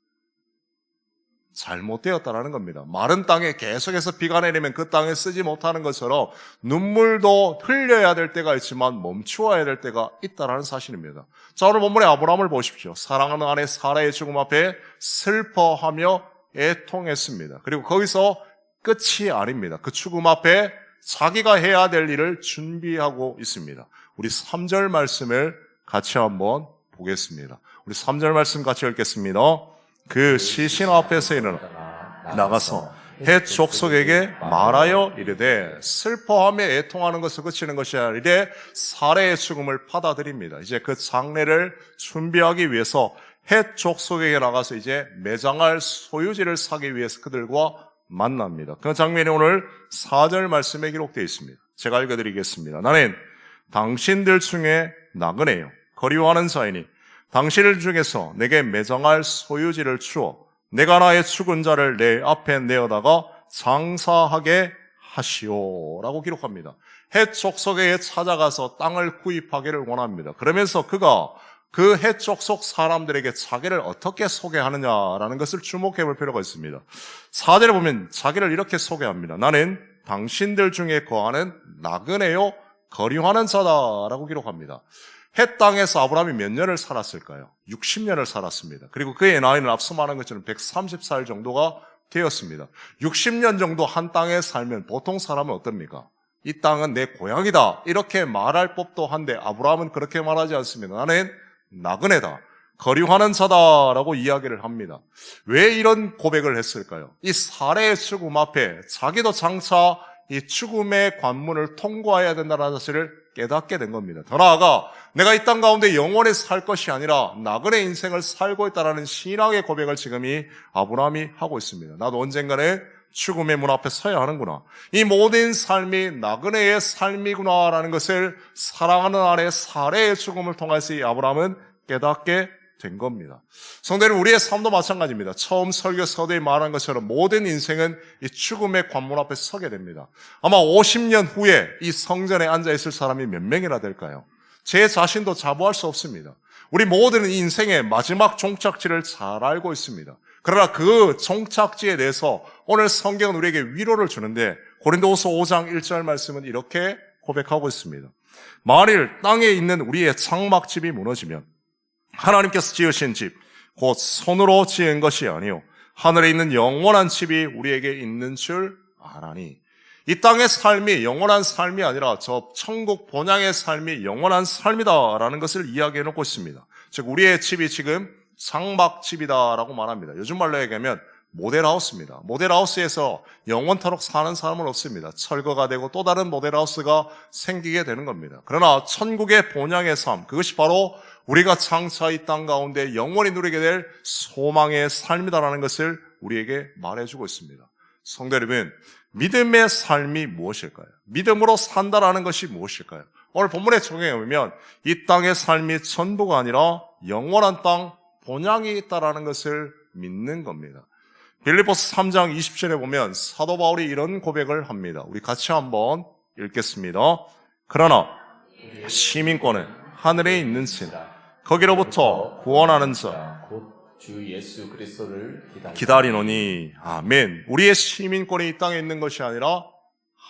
잘못되었다는 겁니다. 마른 땅에 계속해서 비가 내리면 그 땅에 쓰지 못하는 것처럼 눈물도 흘려야 될 때가 있지만 멈추어야 될 때가 있다는 사실입니다. 자, 오늘 본문의 아브라함을 보십시오. 사랑하는 아내 사라의 죽음 앞에 슬퍼하며 애통했습니다. 그리고 거기서 끝이 아닙니다. 그 죽음 앞에 자기가 해야 될 일을 준비하고 있습니다. 우리 3절 말씀을 같이 한번 보겠습니다. 우리 3절 말씀 같이 읽겠습니다. 그 시신 앞에서 일어나 나가서 헷 족속에게 말하여 이르되 슬퍼하며 애통하는 것을 그치는 것이 아니라 사례의 죽음을 받아들입니다. 이제 그 장례를 준비하기 위해서 헷 족속에게 나가서 이제 매장할 소유지를 사기 위해서 그들과 만납니다. 그 장면이 오늘 4절 말씀에 기록되어 있습니다. 제가 읽어드리겠습니다. 나는 당신들 중에 나그네요 거리워하는 자이니 당신들 중에서 내게 매장할 소유지를 주어 내가 나의 죽은 자를 내 앞에 내어다가 장사하게 하시오 라고 기록합니다. 헷 족속에 찾아가서 땅을 구입하기를 원합니다. 그러면서 그가 그 헷 족속 사람들에게 자기를 어떻게 소개하느냐라는 것을 주목해 볼 필요가 있습니다. 4절에 보면 자기를 이렇게 소개합니다. 나는 당신들 중에 거하는 나그네요 거리하는 자다라고 기록합니다. 헷 땅에서 아브라함이 몇 년을 살았을까요? 60년을 살았습니다. 그리고 그의 나이는 앞서 말한 것처럼 130살 정도가 되었습니다. 60년 정도 한 땅에 살면 보통 사람은 어떻습니까? 이 땅은 내 고향이다 이렇게 말할 법도 한데 아브라함은 그렇게 말하지 않습니다. 나는 나그네다 거류하는 자다라고 이야기를 합니다. 왜 이런 고백을 했을까요? 이 사례의 죽음 앞에 자기도 장차 이 죽음의 관문을 통과해야 된다는 사실을 깨닫게 된 겁니다. 더 나아가 내가 이 땅 가운데 영원히 살 것이 아니라 나그네 인생을 살고 있다는 신앙의 고백을 지금 이 아브라함이 하고 있습니다. 나도 언젠가는 죽음의 문 앞에 서야 하는구나. 이 모든 삶이 나그네의 삶이구나라는 것을 사랑하는 아내 사레의 죽음을 통해서 이 아브라함은 깨닫게 된 겁니다. 성도는 우리의 삶도 마찬가지입니다. 처음 설교 서두에 말한 것처럼 모든 인생은 이 죽음의 관문 앞에 서게 됩니다. 아마 50년 후에 이 성전에 앉아있을 사람이 몇 명이나 될까요? 제 자신도 자부할 수 없습니다. 우리 모두는 이 인생의 마지막 종착지를 잘 알고 있습니다. 그러나 그 종착지에 대해서 오늘 성경은 우리에게 위로를 주는데 고린도후서 5장 1절 말씀은 이렇게 고백하고 있습니다. 만일 땅에 있는 우리의 장막집이 무너지면 하나님께서 지으신 집, 곧 손으로 지은 것이 아니요 하늘에 있는 영원한 집이 우리에게 있는 줄 아나니. 이 땅의 삶이 영원한 삶이 아니라 저 천국 본향의 삶이 영원한 삶이다라는 것을 이야기해놓고 있습니다. 즉 우리의 집이 지금 장막집이다라고 말합니다. 요즘 말로 얘기하면 모델하우스입니다. 모델하우스에서 영원토록 사는 사람은 없습니다. 철거가 되고 또 다른 모델하우스가 생기게 되는 겁니다. 그러나 천국의 본향의 삶, 그것이 바로 우리가 장차 이 땅 가운데 영원히 누리게 될 소망의 삶이다라는 것을 우리에게 말해주고 있습니다. 성도 여러분, 믿음의 삶이 무엇일까요? 믿음으로 산다라는 것이 무엇일까요? 오늘 본문에 적용해 보면 이 땅의 삶이 전부가 아니라 영원한 땅, 본향이 있다라는 것을 믿는 겁니다. 빌립보서 3장 20절에 보면 사도 바울이 이런 고백을 합니다. 우리 같이 한번 읽겠습니다. 그러나 시민권은 하늘에 있는 신, 거기로부터 구원하는 자, 곧 주 예수 그리스도를 기다리노니. 아멘. 우리의 시민권이 이 땅에 있는 것이 아니라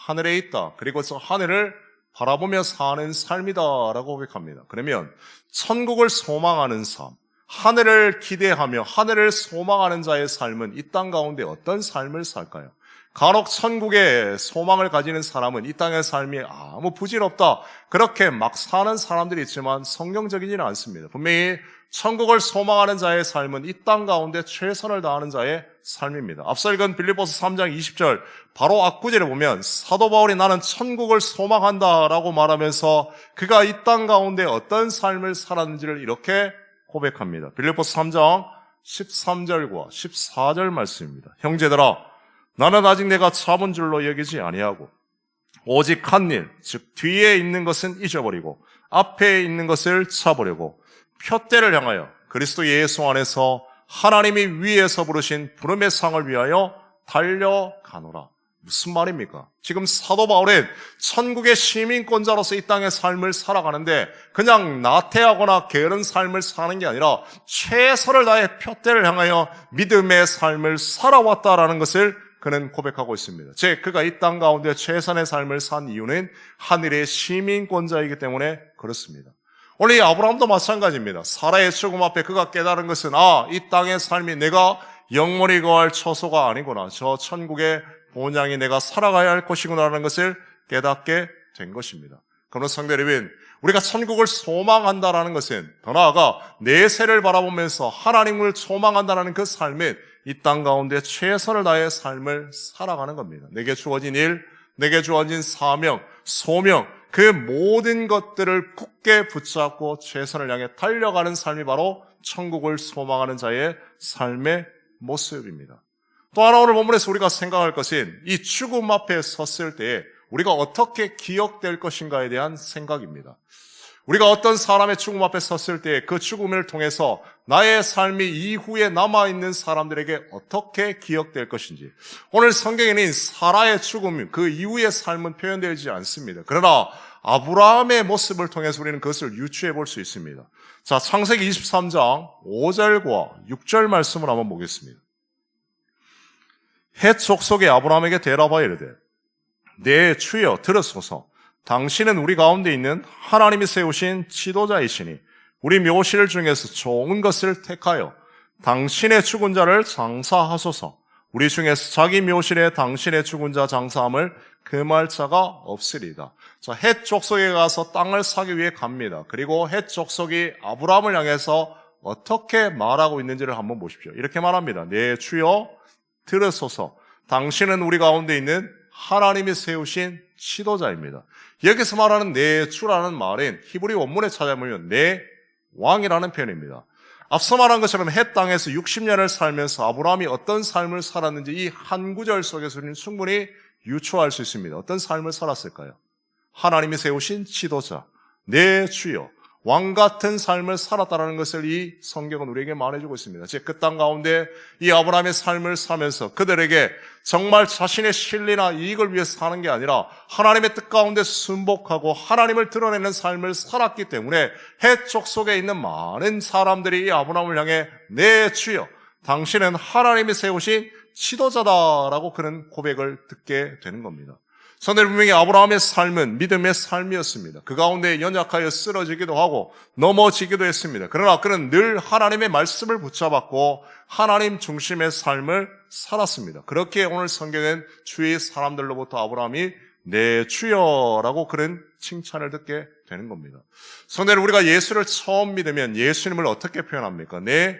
하늘에 있다. 그리고 저 하늘을 바라보며 사는 삶이다라고 고백합니다. 그러면 천국을 소망하는 삶, 하늘을 기대하며 하늘을 소망하는 자의 삶은 이 땅 가운데 어떤 삶을 살까요? 간혹 천국에 소망을 가지는 사람은 이 땅의 삶이 아무 부질없다, 그렇게 막 사는 사람들이 있지만 성경적이지는 않습니다. 분명히 천국을 소망하는 자의 삶은 이 땅 가운데 최선을 다하는 자의 삶입니다. 앞서 읽은 빌립보서 3장 20절 바로 앞구절에 보면 사도 바울이 나는 천국을 소망한다라고 말하면서 그가 이 땅 가운데 어떤 삶을 살았는지를 이렇게 고백합니다. 빌립보서 3장 13절과 14절 말씀입니다. 형제들아, 나는 아직 내가 잡은 줄로 여기지 아니하고 오직 한 일, 즉 뒤에 있는 것은 잊어버리고 앞에 있는 것을 잡으려고 표대를 향하여 그리스도 예수 안에서 하나님이 위에서 부르신 부름의 상을 위하여 달려가노라. 무슨 말입니까? 지금 사도 바울은 천국의 시민권자로서 이 땅의 삶을 살아가는데 그냥 나태하거나 게으른 삶을 사는 게 아니라 최선을 다해 표대를 향하여 믿음의 삶을 살아왔다라는 것을 그는 고백하고 있습니다. 즉 그가 이 땅 가운데 최선의 삶을 산 이유는 하늘의 시민권자이기 때문에 그렇습니다. 원래 이 아브라함도 마찬가지입니다. 사라의 죽음 앞에 그가 깨달은 것은 이 땅의 삶이 내가 영원히 거할 처소가 아니구나. 저 천국의 본향이 내가 살아가야 할 것이구나라는 것을 깨닫게 된 것입니다. 그러므로 성도 여러분, 우리가 천국을 소망한다라는 것은 더 나아가 내세를 바라보면서 하나님을 소망한다는 그 삶은 이 땅 가운데 최선을 다해 삶을 살아가는 겁니다. 내게 주어진 일, 내게 주어진 사명, 소명, 그 모든 것들을 굳게 붙잡고 최선을 향해 달려가는 삶이 바로 천국을 소망하는 자의 삶의 모습입니다. 또 하나 오늘 본문에서 우리가 생각할 것은 이 죽음 앞에 섰을 때 우리가 어떻게 기억될 것인가에 대한 생각입니다. 우리가 어떤 사람의 죽음 앞에 섰을 때 그 죽음을 통해서 나의 삶이 이후에 남아있는 사람들에게 어떻게 기억될 것인지, 오늘 성경에는 사라의 죽음, 그 이후의 삶은 표현되지 않습니다. 그러나 아브라함의 모습을 통해서 우리는 그것을 유추해 볼 수 있습니다. 자, 창세기 23장 5절과 6절 말씀을 한번 보겠습니다. 헷 족속의 아브라함에게 대답하여 이르되 내 주여 들으소서. 당신은 우리 가운데 있는 하나님이 세우신 지도자이시니 우리 묘실 중에서 좋은 것을 택하여 당신의 죽은 자를 장사하소서. 우리 중에서 자기 묘실에 당신의 죽은 자 장사함을 금할 자가 없으리다. 자, 헷 족속에 가서 땅을 사기 위해 갑니다. 그리고 헷 족속이 아브라함을 향해서 어떻게 말하고 있는지를 한번 보십시오. 이렇게 말합니다. 내 주여 들으소서. 당신은 우리 가운데 있는 하나님이 세우신 지도자입니다. 여기서 말하는 내 주라는 말은 히브리 원문에 찾아보면 내 왕이라는 표현입니다. 앞서 말한 것처럼 해 땅에서 60년을 살면서 아브라함이 어떤 삶을 살았는지 이 한 구절 속에서 우리는 충분히 유추할 수 있습니다. 어떤 삶을 살았을까요? 하나님이 세우신 지도자, 내 주여, 왕 같은 삶을 살았다는 것을 이 성경은 우리에게 말해주고 있습니다. 즉, 그 땅 가운데 이 아브라함의 삶을 사면서 그들에게 정말 자신의 실리나 이익을 위해서 사는 게 아니라 하나님의 뜻 가운데 순복하고 하나님을 드러내는 삶을 살았기 때문에 해쪽 속에 있는 많은 사람들이 이 아브라함을 향해 내 주여, 당신은 하나님이 세우신 지도자다라고 그런 고백을 듣게 되는 겁니다. 성도는 분명히 아브라함의 삶은 믿음의 삶이었습니다. 그 가운데 연약하여 쓰러지기도 하고 넘어지기도 했습니다. 그러나 그는 늘 하나님의 말씀을 붙잡았고 하나님 중심의 삶을 살았습니다. 그렇게 오늘 성경은 주위 사람들로부터 아브라함이 내 주여라고 그런 칭찬을 듣게 되는 겁니다. 성도는 우리가 예수를 처음 믿으면 예수님을 어떻게 표현합니까? 내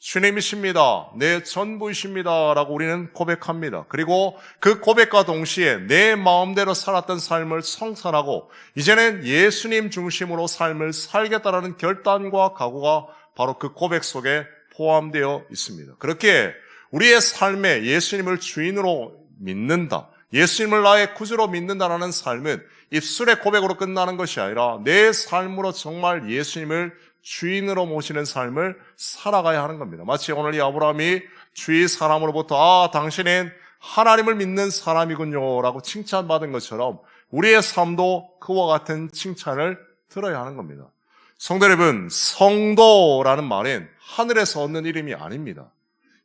주님이십니다. 내 전부이십니다. 라고 우리는 고백합니다. 그리고 그 고백과 동시에 내 마음대로 살았던 삶을 성찰하고 이제는 예수님 중심으로 삶을 살겠다라는 결단과 각오가 바로 그 고백 속에 포함되어 있습니다. 그렇게 우리의 삶에 예수님을 주인으로 믿는다, 예수님을 나의 구주로 믿는다라는 삶은 입술의 고백으로 끝나는 것이 아니라 내 삶으로 정말 예수님을 주인으로 모시는 삶을 살아가야 하는 겁니다. 마치 오늘 이 아브라함이 주위 사람으로부터 당신은 하나님을 믿는 사람이군요 라고 칭찬받은 것처럼 우리의 삶도 그와 같은 칭찬을 들어야 하는 겁니다. 성도 여러분, 성도라는 말은 하늘에서 얻는 이름이 아닙니다.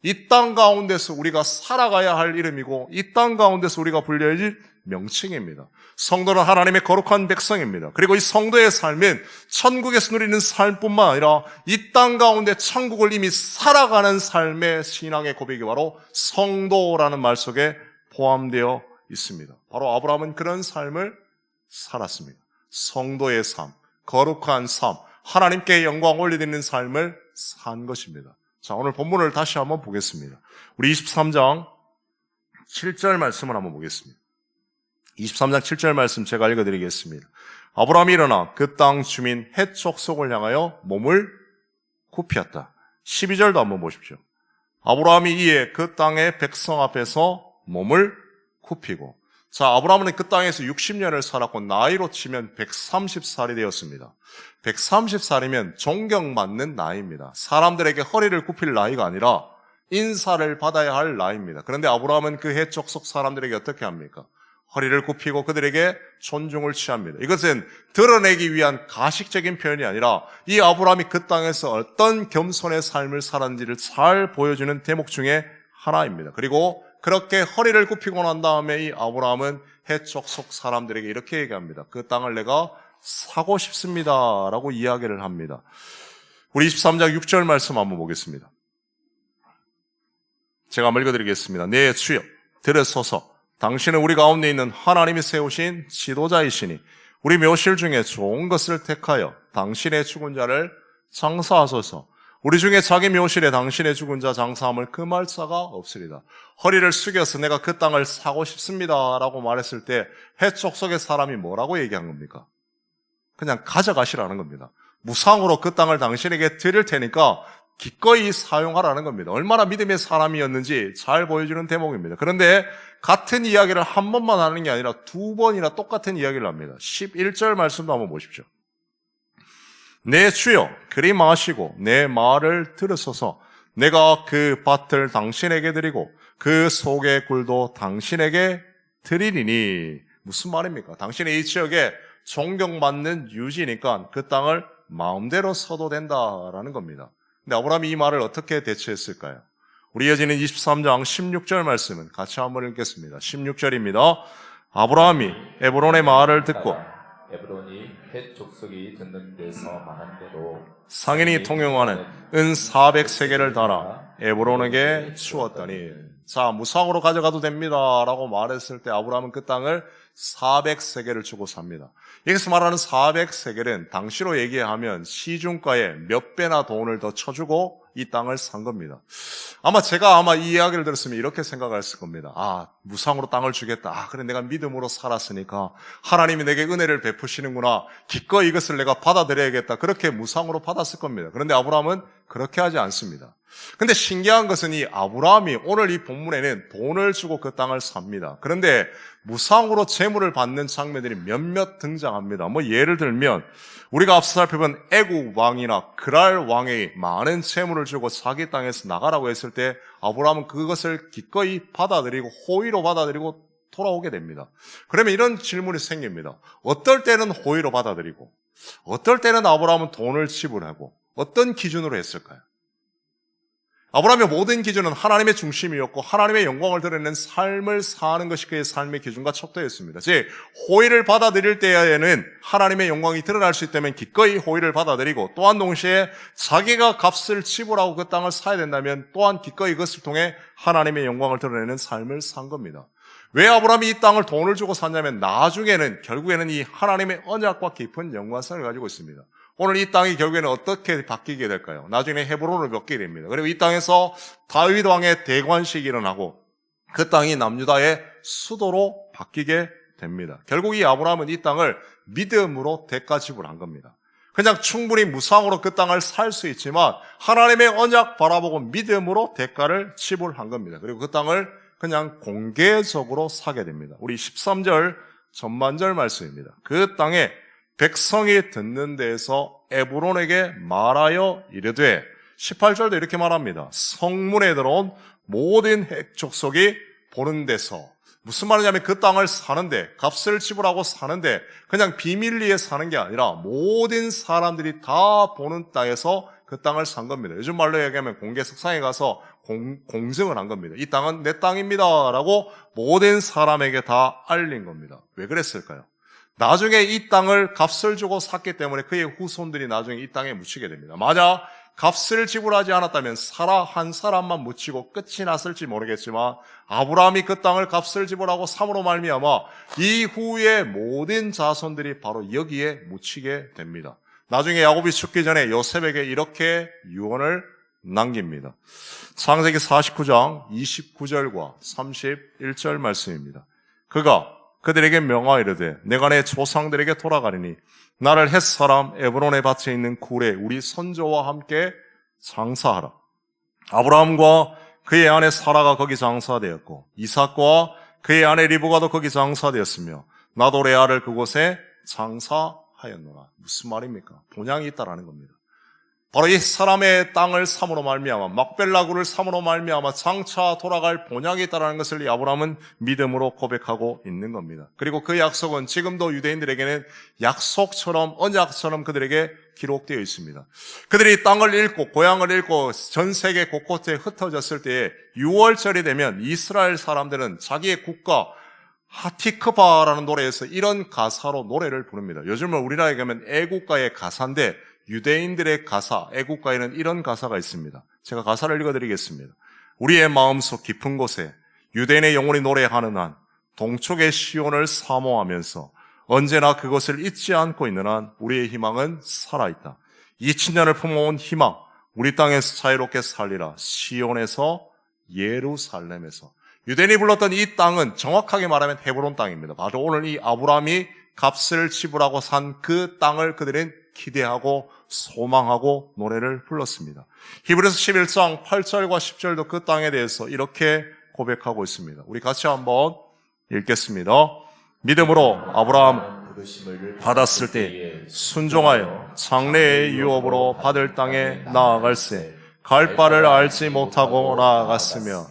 이 땅 가운데서 우리가 살아가야 할 이름이고 이 땅 가운데서 우리가 불려질 명칭입니다. 성도는 하나님의 거룩한 백성입니다. 그리고 이 성도의 삶은 천국에서 누리는 삶뿐만 아니라 이 땅 가운데 천국을 이미 살아가는 삶의 신앙의 고백이 바로 성도라는 말 속에 포함되어 있습니다. 바로 아브라함은 그런 삶을 살았습니다. 성도의 삶, 거룩한 삶, 하나님께 영광 올려드리는 삶을 산 것입니다. 자, 오늘 본문을 다시 한번 보겠습니다. 우리 23장 7절 말씀을 한번 보겠습니다. 23장 7절 말씀 제가 읽어드리겠습니다. 아브라함이 일어나 그 땅 주민 헷 족속을 향하여 몸을 굽혔다. 12절도 한번 보십시오. 아브라함이 이에 그 땅의 백성 앞에서 몸을 굽히고, 자, 아브라함은 그 땅에서 60년을 살았고 나이로 치면 130살이 되었습니다. 130살이면 존경받는 나이입니다. 사람들에게 허리를 굽힐 나이가 아니라 인사를 받아야 할 나이입니다. 그런데 아브라함은 그 헷 족속 사람들에게 어떻게 합니까? 허리를 굽히고 그들에게 존중을 취합니다. 이것은 드러내기 위한 가식적인 표현이 아니라 이 아브라함이 그 땅에서 어떤 겸손의 삶을 살았는지를 잘 보여주는 대목 중에 하나입니다. 그리고 그렇게 허리를 굽히고 난 다음에 이 아브라함은 헷 족속 사람들에게 이렇게 얘기합니다. 그 땅을 내가 사고 싶습니다 라고 이야기를 합니다. 우리 23장 6절 말씀 한번 보겠습니다. 제가 한번 읽어드리겠습니다. 네 주여 들으소서, 당신은 우리 가운데 있는 하나님이 세우신 지도자이시니 우리 묘실 중에 좋은 것을 택하여 당신의 죽은 자를 장사하소서. 우리 중에 자기 묘실에 당신의 죽은 자 장사함을 금할 자가 없으리다. 허리를 숙여서 내가 그 땅을 사고 싶습니다 라고 말했을 때 해쪽 속의 사람이 뭐라고 얘기한 겁니까? 그냥 가져가시라는 겁니다. 무상으로 그 땅을 당신에게 드릴 테니까 기꺼이 사용하라는 겁니다. 얼마나 믿음의 사람이었는지 잘 보여주는 대목입니다. 그런데 같은 이야기를 한 번만 하는 게 아니라 두 번이나 똑같은 이야기를 합니다. 11절 말씀도 한번 보십시오. 내 주여 그리 마시고 내 말을 들으소서. 내가 그 밭을 당신에게 드리고 그 속의 굴도 당신에게 드리리니. 무슨 말입니까? 당신의 이 지역에 존경받는 유지니까 그 땅을 마음대로 써도 된다라는 겁니다. 근데 아브라함이 이 말을 어떻게 대처했을까요? 우리 이어지는 23장 16절 말씀은 같이 한번 읽겠습니다. 16절입니다. 아브라함이 에브론의 말을 듣고 에브론이 헷 족속이 듣는 데서 말한 대로 상인이 통용하는 은 400세겔을 달아 에브론에게 주었더니, 자, 무상으로 가져가도 됩니다 라고 말했을 때 아브라함은 그 땅을 400세겔을 주고 삽니다. 여기서 말하는 400세겔은 당시로 얘기하면 시중가에 몇 배나 돈을 더 쳐주고 이 땅을 산 겁니다. 아마 제가 이 이야기를 들었으면 이렇게 생각했을 겁니다. 무상으로 땅을 주겠다. 그래, 내가 믿음으로 살았으니까 하나님이 내게 은혜를 베푸시는구나. 기꺼이 이것을 내가 받아들여야겠다. 그렇게 무상으로 받았을 겁니다. 그런데 아브라함은 그렇게 하지 않습니다. 근데 신기한 것은 이 아브라함이 오늘 이 본문에는 돈을 주고 그 땅을 삽니다. 그런데 무상으로 재물을 받는 장면들이 몇몇 등장합니다. 예를 들면 우리가 앞서 살펴본 애국 왕이나 그랄 왕의 많은 재물을 주고 자기 땅에서 나가라고 했을 때 아브라함은 그것을 기꺼이 받아들이고 호의로 받아들이고 돌아오게 됩니다. 그러면 이런 질문이 생깁니다. 어떨 때는 호의로 받아들이고 어떨 때는 아브라함은 돈을 지불하고 어떤 기준으로 했을까요? 아브라함의 모든 기준은 하나님의 중심이었고 하나님의 영광을 드러내는 삶을 사는 것이 그의 삶의 기준과 척도였습니다. 즉 호의를 받아들일 때에는 하나님의 영광이 드러날 수 있다면 기꺼이 호의를 받아들이고 또한 동시에 자기가 값을 지불하고 그 땅을 사야 된다면 또한 기꺼이 그것을 통해 하나님의 영광을 드러내는 삶을 산 겁니다. 왜 아브라함이 이 땅을 돈을 주고 샀냐면 나중에는 결국에는 이 하나님의 언약과 깊은 연관성을 가지고 있습니다. 오늘 이 땅이 결국에는 어떻게 바뀌게 될까요? 나중에 헤브론을 겪게 됩니다. 그리고 이 땅에서 다윗 왕의 대관식이 일어나고 그 땅이 남유다의 수도로 바뀌게 됩니다. 결국 이 아브라함은 이 땅을 믿음으로 대가 지불한 겁니다. 그냥 충분히 무상으로 그 땅을 살 수 있지만 하나님의 언약 바라보고 믿음으로 대가를 지불한 겁니다. 그리고 그 땅을 그냥 공개적으로 사게 됩니다. 우리 13절 전반절 말씀입니다. 그 땅에 백성이 듣는 데에서 에브론에게 말하여 이르되 18절도 이렇게 말합니다. 성문에 들어온 모든 핵 족속이 보는 데서 무슨 말이냐면 그 땅을 사는데 값을 지불하고 사는데 그냥 비밀리에 사는 게 아니라 모든 사람들이 다 보는 땅에서 그 땅을 산 겁니다. 요즘 말로 얘기하면 공개석상에 가서 공증을 한 겁니다. 이 땅은 내 땅입니다 라고 모든 사람에게 다 알린 겁니다. 왜 그랬을까요? 나중에 이 땅을 값을 주고 샀기 때문에 그의 후손들이 나중에 이 땅에 묻히게 됩니다. 만약 값을 지불하지 않았다면 한 사람만 묻히고 끝이 났을지 모르겠지만 아브라함이 그 땅을 값을 지불하고 삼으로 말미암아 이후의 모든 자손들이 바로 여기에 묻히게 됩니다. 나중에 야곱이 죽기 전에 요셉에게 이렇게 유언을 남깁니다. 창세기 49장 29절과 31절 말씀입니다. 그가 그들에게 명하이르되 내가 내 조상들에게 돌아가리니 나를 헷사람 에브론의 밭에 있는 굴에 우리 선조와 함께 장사하라. 아브라함과 그의 아내 사라가 거기 장사되었고 이삭과 그의 아내 리브가도 거기 장사되었으며 나도 레아를 그곳에 장사하였노라. 무슨 말입니까? 본향이 있다라는 겁니다. 바로 이 사람의 땅을 삼으로 말미암아 막벨라굴을 삼으로 말미암아 장차 돌아갈 본향이 있다는 것을 이 아브라함은 믿음으로 고백하고 있는 겁니다. 그리고 그 약속은 지금도 유대인들에게는 약속처럼 언약처럼 그들에게 기록되어 있습니다. 그들이 땅을 잃고 고향을 잃고 전 세계 곳곳에 흩어졌을 때에 6월절이 되면 이스라엘 사람들은 자기의 국가 하티크바라는 노래에서 이런 가사로 노래를 부릅니다. 요즘은 우리나라에 가면 애국가의 가사인데 유대인들의 가사, 애국가에는 이런 가사가 있습니다. 제가 가사를 읽어드리겠습니다. 우리의 마음속 깊은 곳에 유대인의 영혼이 노래하는 한 동쪽의 시온을 사모하면서 언제나 그것을 잊지 않고 있는 한 우리의 희망은 살아있다. 2000년을 품어온 희망, 우리 땅에서 자유롭게 살리라. 시온에서 예루살렘에서. 유대인이 불렀던 이 땅은 정확하게 말하면 헤브론 땅입니다. 바로 오늘 이 아브라함이 값을 지불하고 산 그 땅을 그들은 기대하고 소망하고 노래를 불렀습니다. 히브리서 11장 8절과 10절도 그 땅에 대해서 이렇게 고백하고 있습니다. 우리 같이 한번 읽겠습니다. 믿음으로 아브라함 받았을 때 순종하여 장래의 유업으로 받을 땅에 나아갈새 갈 바를 알지 못하고 나아갔으며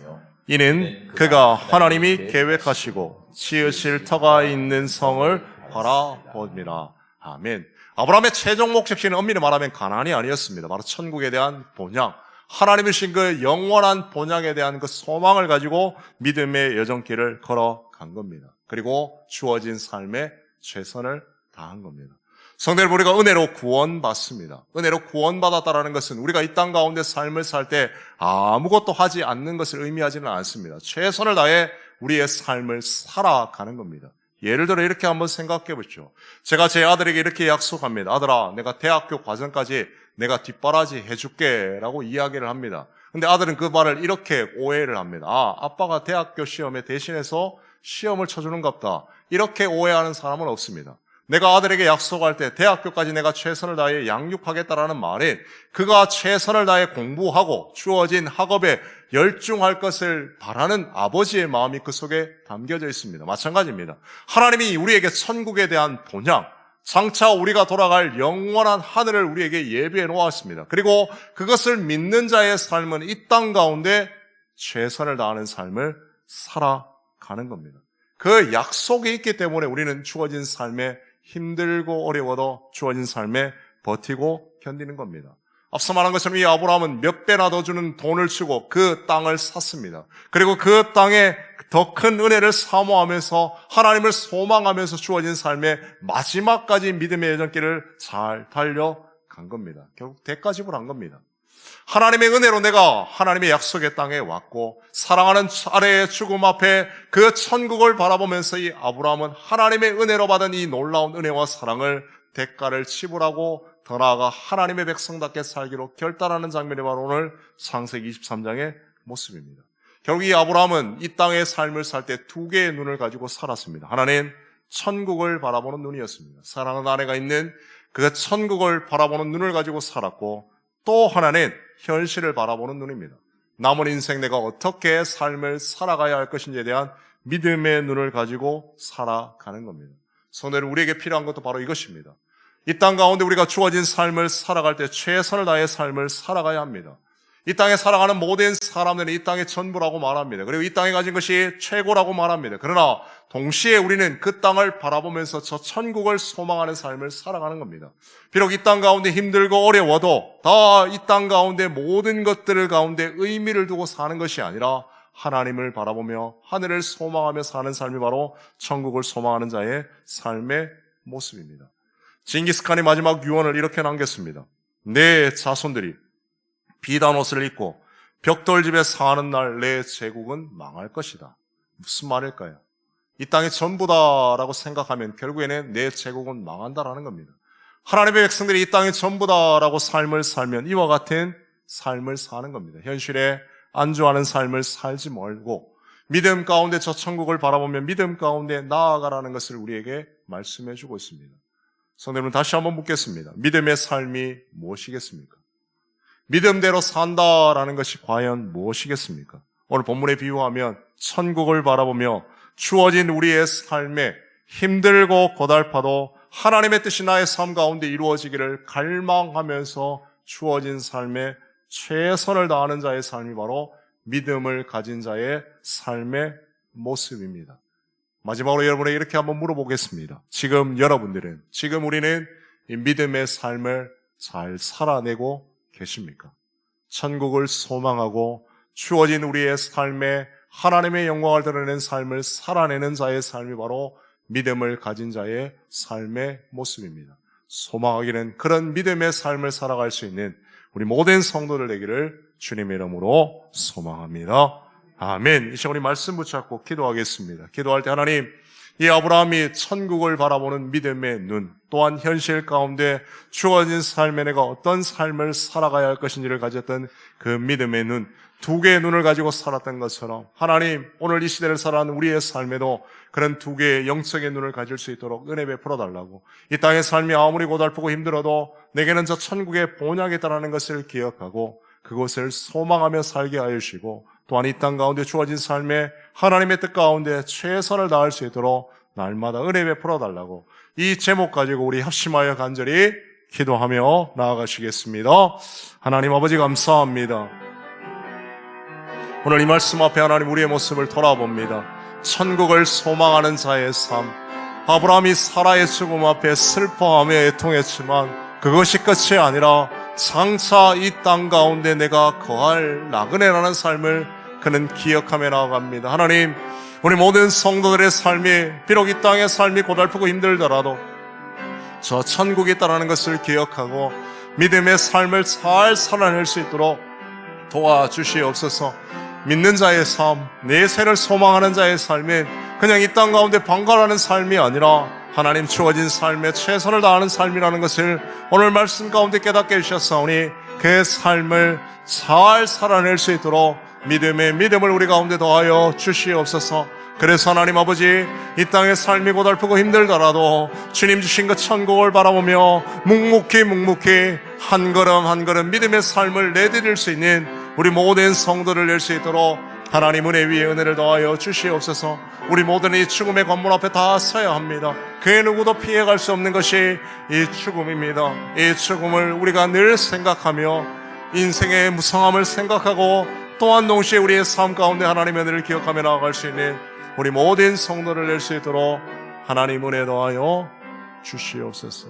이는 그가 하나님이 계획하시고 지으실 터가 있는 성을 바라봅니다. 아멘. 아브라함의 최종 목적지는 엄밀히 말하면 가나안이 아니었습니다. 바로 천국에 대한 본향, 하나님이 주신 그 영원한 본향에 대한 그 소망을 가지고 믿음의 여정길을 걸어간 겁니다. 그리고 주어진 삶에 최선을 다한 겁니다. 성도 여러분, 우리가 은혜로 구원받습니다. 은혜로 구원받았다는 것은 우리가 이 땅 가운데 삶을 살 때 아무것도 하지 않는 것을 의미하지는 않습니다. 최선을 다해 우리의 삶을 살아가는 겁니다. 예를 들어 이렇게 한번 생각해 보십시오. 제가 제 아들에게 이렇게 약속합니다. 아들아, 내가 대학교 과정까지 내가 뒷바라지 해줄게 라고 이야기를 합니다. 근데 아들은 그 말을 이렇게 오해를 합니다. 아, 아빠가 대학교 시험에 대신해서 시험을 쳐주는갑다. 이렇게 오해하는 사람은 없습니다. 내가 아들에게 약속할 때 대학교까지 내가 최선을 다해 양육하겠다라는 말은 그가 최선을 다해 공부하고 주어진 학업에 열중할 것을 바라는 아버지의 마음이 그 속에 담겨져 있습니다. 마찬가지입니다. 하나님이 우리에게 천국에 대한 본향, 장차 우리가 돌아갈 영원한 하늘을 우리에게 예비해 놓았습니다. 그리고 그것을 믿는 자의 삶은 이 땅 가운데 최선을 다하는 삶을 살아가는 겁니다. 그 약속이 있기 때문에 우리는 주어진 삶에 힘들고 어려워도 주어진 삶에 버티고 견디는 겁니다. 앞서 말한 것처럼 이 아브라함은 몇 배나 더 주는 돈을 주고 그 땅을 샀습니다. 그리고 그 땅에 더 큰 은혜를 사모하면서 하나님을 소망하면서 주어진 삶의 마지막까지 믿음의 여정길을 잘 달려간 겁니다. 결국 대가 지불한 겁니다. 하나님의 은혜로 내가 하나님의 약속의 땅에 왔고 사랑하는 아내의 죽음 앞에 그 천국을 바라보면서 이 아브라함은 하나님의 은혜로 받은 이 놀라운 은혜와 사랑을 대가를 지불하고 더 나아가 하나님의 백성답게 살기로 결단하는 장면이 바로 오늘 창세기 23장의 모습입니다. 결국 이 아브라함은 이 땅의 삶을 살 때 두 개의 눈을 가지고 살았습니다. 하나는 천국을 바라보는 눈이었습니다. 사랑하는 아내가 있는 그 천국을 바라보는 눈을 가지고 살았고 또 하나는 현실을 바라보는 눈입니다. 남은 인생 내가 어떻게 삶을 살아가야 할 것인지에 대한 믿음의 눈을 가지고 살아가는 겁니다. 성도는 우리에게 필요한 것도 바로 이것입니다. 이 땅 가운데 우리가 주어진 삶을 살아갈 때 최선을 다해 삶을 살아가야 합니다. 이 땅에 살아가는 모든 사람들은 이 땅의 전부라고 말합니다. 그리고 이 땅에 가진 것이 최고라고 말합니다. 그러나 동시에 우리는 그 땅을 바라보면서 저 천국을 소망하는 삶을 살아가는 겁니다. 비록 이 땅 가운데 힘들고 어려워도 다 이 땅 가운데 모든 것들 가운데 의미를 두고 사는 것이 아니라 하나님을 바라보며 하늘을 소망하며 사는 삶이 바로 천국을 소망하는 자의 삶의 모습입니다. 징기스칸이 마지막 유언을 이렇게 남겼습니다. 내 자손들이 비단 옷을 입고 벽돌집에 사는 날 내 제국은 망할 것이다. 무슨 말일까요? 이 땅이 전부다라고 생각하면 결국에는 내 제국은 망한다라는 겁니다. 하나님의 백성들이 이 땅이 전부다라고 삶을 살면 이와 같은 삶을 사는 겁니다. 현실에 안주하는 삶을 살지 말고 믿음 가운데 저 천국을 바라보며 믿음 가운데 나아가라는 것을 우리에게 말씀해 주고 있습니다. 성도 여러분, 다시 한번 묻겠습니다. 믿음의 삶이 무엇이겠습니까? 믿음대로 산다라는 것이 과연 무엇이겠습니까? 오늘 본문에 비유하면 천국을 바라보며 주어진 우리의 삶에 힘들고 고달파도 하나님의 뜻이 나의 삶 가운데 이루어지기를 갈망하면서 주어진 삶에 최선을 다하는 자의 삶이 바로 믿음을 가진 자의 삶의 모습입니다. 마지막으로 여러분에게 이렇게 한번 물어보겠습니다. 지금 여러분들은, 지금 우리는 이 믿음의 삶을 잘 살아내고 계십니까? 천국을 소망하고 주어진 우리의 삶에 하나님의 영광을 드러내는 삶을 살아내는 자의 삶이 바로 믿음을 가진 자의 삶의 모습입니다. 소망하기는 그런 믿음의 삶을 살아갈 수 있는 우리 모든 성도들 되기를 주님의 이름으로 소망합니다. 아멘. 이 시간 우리 말씀 붙잡고 기도하겠습니다. 기도할 때 하나님, 이 아브라함이 천국을 바라보는 믿음의 눈, 또한 현실 가운데 주어진 삶에 내가 어떤 삶을 살아가야 할 것인지를 가졌던 그 믿음의 눈, 두 개의 눈을 가지고 살았던 것처럼 하나님, 오늘 이 시대를 살아가는 우리의 삶에도 그런 두 개의 영적인 눈을 가질 수 있도록 은혜 베풀어 달라고, 이 땅의 삶이 아무리 고달프고 힘들어도 내게는 저 천국의 본향이 있다는 것을 기억하고 그것을 소망하며 살게 하여 주시고, 또한 이 땅 가운데 주어진 삶에 하나님의 뜻 가운데 최선을 다할 수 있도록 날마다 은혜 베풀어 달라고, 이 제목 가지고 우리 합심하여 간절히 기도하며 나아가시겠습니다. 하나님 아버지 감사합니다. 오늘 이 말씀 앞에 하나님 우리의 모습을 돌아봅니다. 천국을 소망하는 자의 삶, 아브라함이 사라의 죽음 앞에 슬퍼하며 애통했지만 그것이 끝이 아니라 장차 이 땅 가운데 내가 거할 나그네라는 삶을 그는 기억하며 나아갑니다. 하나님, 우리 모든 성도들의 삶이 비록 이 땅의 삶이 고달프고 힘들더라도 저 천국이 있다는 것을 기억하고 믿음의 삶을 잘 살아낼 수 있도록 도와주시옵소서. 믿는 자의 삶, 내세를 소망하는 자의 삶이 그냥 이 땅 가운데 방관하는 삶이 아니라 하나님 주어진 삶에 최선을 다하는 삶이라는 것을 오늘 말씀 가운데 깨닫게 해주셨사오니 그의 삶을 잘 살아낼 수 있도록 믿음의 믿음을 우리 가운데 더하여 주시옵소서. 그래서 하나님 아버지, 이 땅의 삶이 고달프고 힘들더라도 주님 주신 그 천국을 바라보며 묵묵히 한 걸음 한 걸음 믿음의 삶을 내드릴 수 있는 우리 모든 성도를 낼 수 있도록 하나님 은혜 위에 은혜를 더하여 주시옵소서. 우리 모두는 이 죽음의 관문 앞에 다 서야 합니다. 그 누구도 피해갈 수 없는 것이 이 죽음입니다. 이 죽음을 우리가 늘 생각하며 인생의 무성함을 생각하고 또한 동시에 우리의 삶 가운데 하나님의 은혜를 기억하며 나아갈 수 있는 우리 모든 성도를 낼 수 있도록 하나님 은혜 더하여 주시옵소서.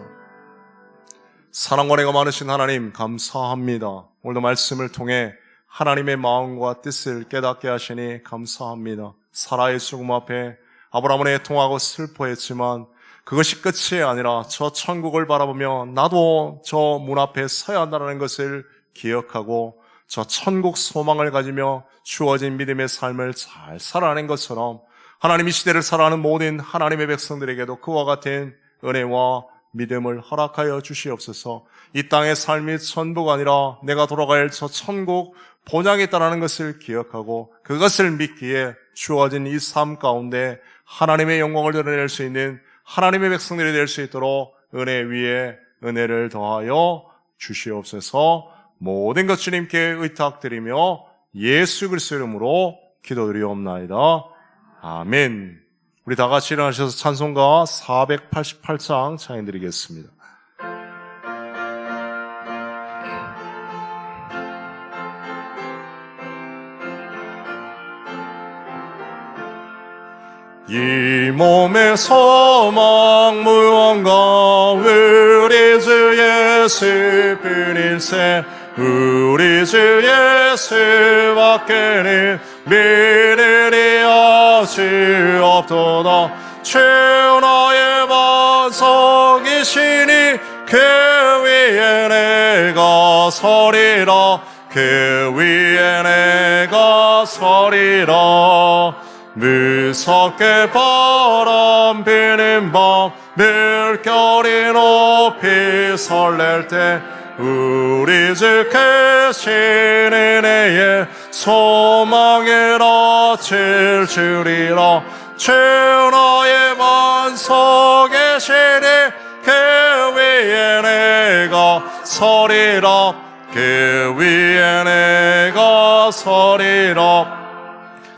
사랑과 은혜가 많으신 하나님 감사합니다. 오늘도 말씀을 통해 하나님의 마음과 뜻을 깨닫게 하시니 감사합니다. 사라의 죽음 앞에 아브라함은 애통하고 슬퍼했지만 그것이 끝이 아니라 저 천국을 바라보며 나도 저 문 앞에 서야 한다는 것을 기억하고 저 천국 소망을 가지며 주어진 믿음의 삶을 잘 살아낸 것처럼 하나님 이 시대를 살아가는 모든 하나님의 백성들에게도 그와 같은 은혜와 믿음을 허락하여 주시옵소서. 이 땅의 삶이 전부가 아니라 내가 돌아갈 저 천국 본향이 있다는 것을 기억하고 그것을 믿기에 주어진 이 삶 가운데 하나님의 영광을 드러낼 수 있는 하나님의 백성들이 될 수 있도록 은혜 위에 은혜를 더하여 주시옵소서. 모든 것 주님께 의탁드리며 예수 그리스도 이름으로 기도드리옵나이다. 아멘. 우리 다 같이 일어나셔서 찬송가 488장 찬양드리겠습니다. 이 몸의 소망 무언가 우리 주 예수 뿐일세. 우리 주 예수밖에는 믿으리 아주 없도다. 주 나의 반석이시니 그 위에 내가 서리라. 그 위에 내가 서리라. 무섭게 바람 비는 밤 물결이 높이 설렐 때 우리 주 크신 은혜에 소망을 얻을 줄이라. 주 나의 반석이시니 그 위에 내가 서리라. 그 위에 내가 서리라.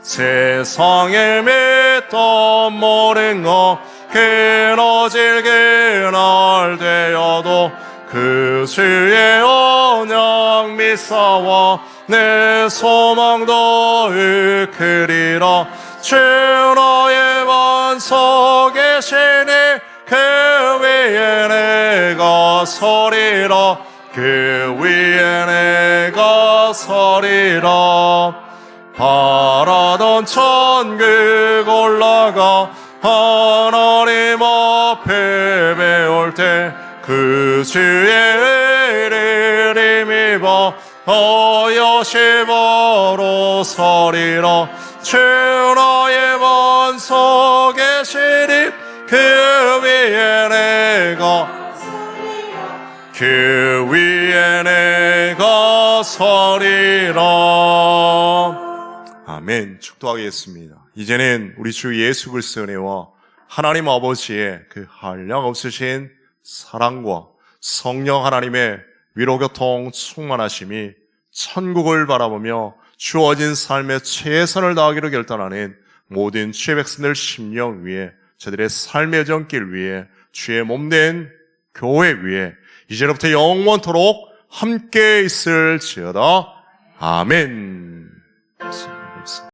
세상에 믿던 모든 것 끊어질 그날 되어도 그 주의 언약 믿사와 내 소망도 이끌리라. 주 나의 반석이시니 그 위에 내가 서리라. 그 위에 내가 서리라. 바라던 천국 올라가 하나님 앞에 배울 때 그 주의 의를 힘입어 여심으로 서리라. 주 나의 반석이시니 그 위에 내가 그 위에 내가 서리라. 아멘. 축도하겠습니다. 이제는 우리 주 예수 그리스도의 은혜와 하나님 아버지의 그 한량없으신 사랑과 성령 하나님의 위로교통 충만하심이 천국을 바라보며 주어진 삶에 최선을 다하기로 결단하는 모든 주의 백성들 심령 위에 저들의 삶의 정길 위에 주의 몸된 교회 위에 이제부터 영원토록 함께 있을지어다. 아멘.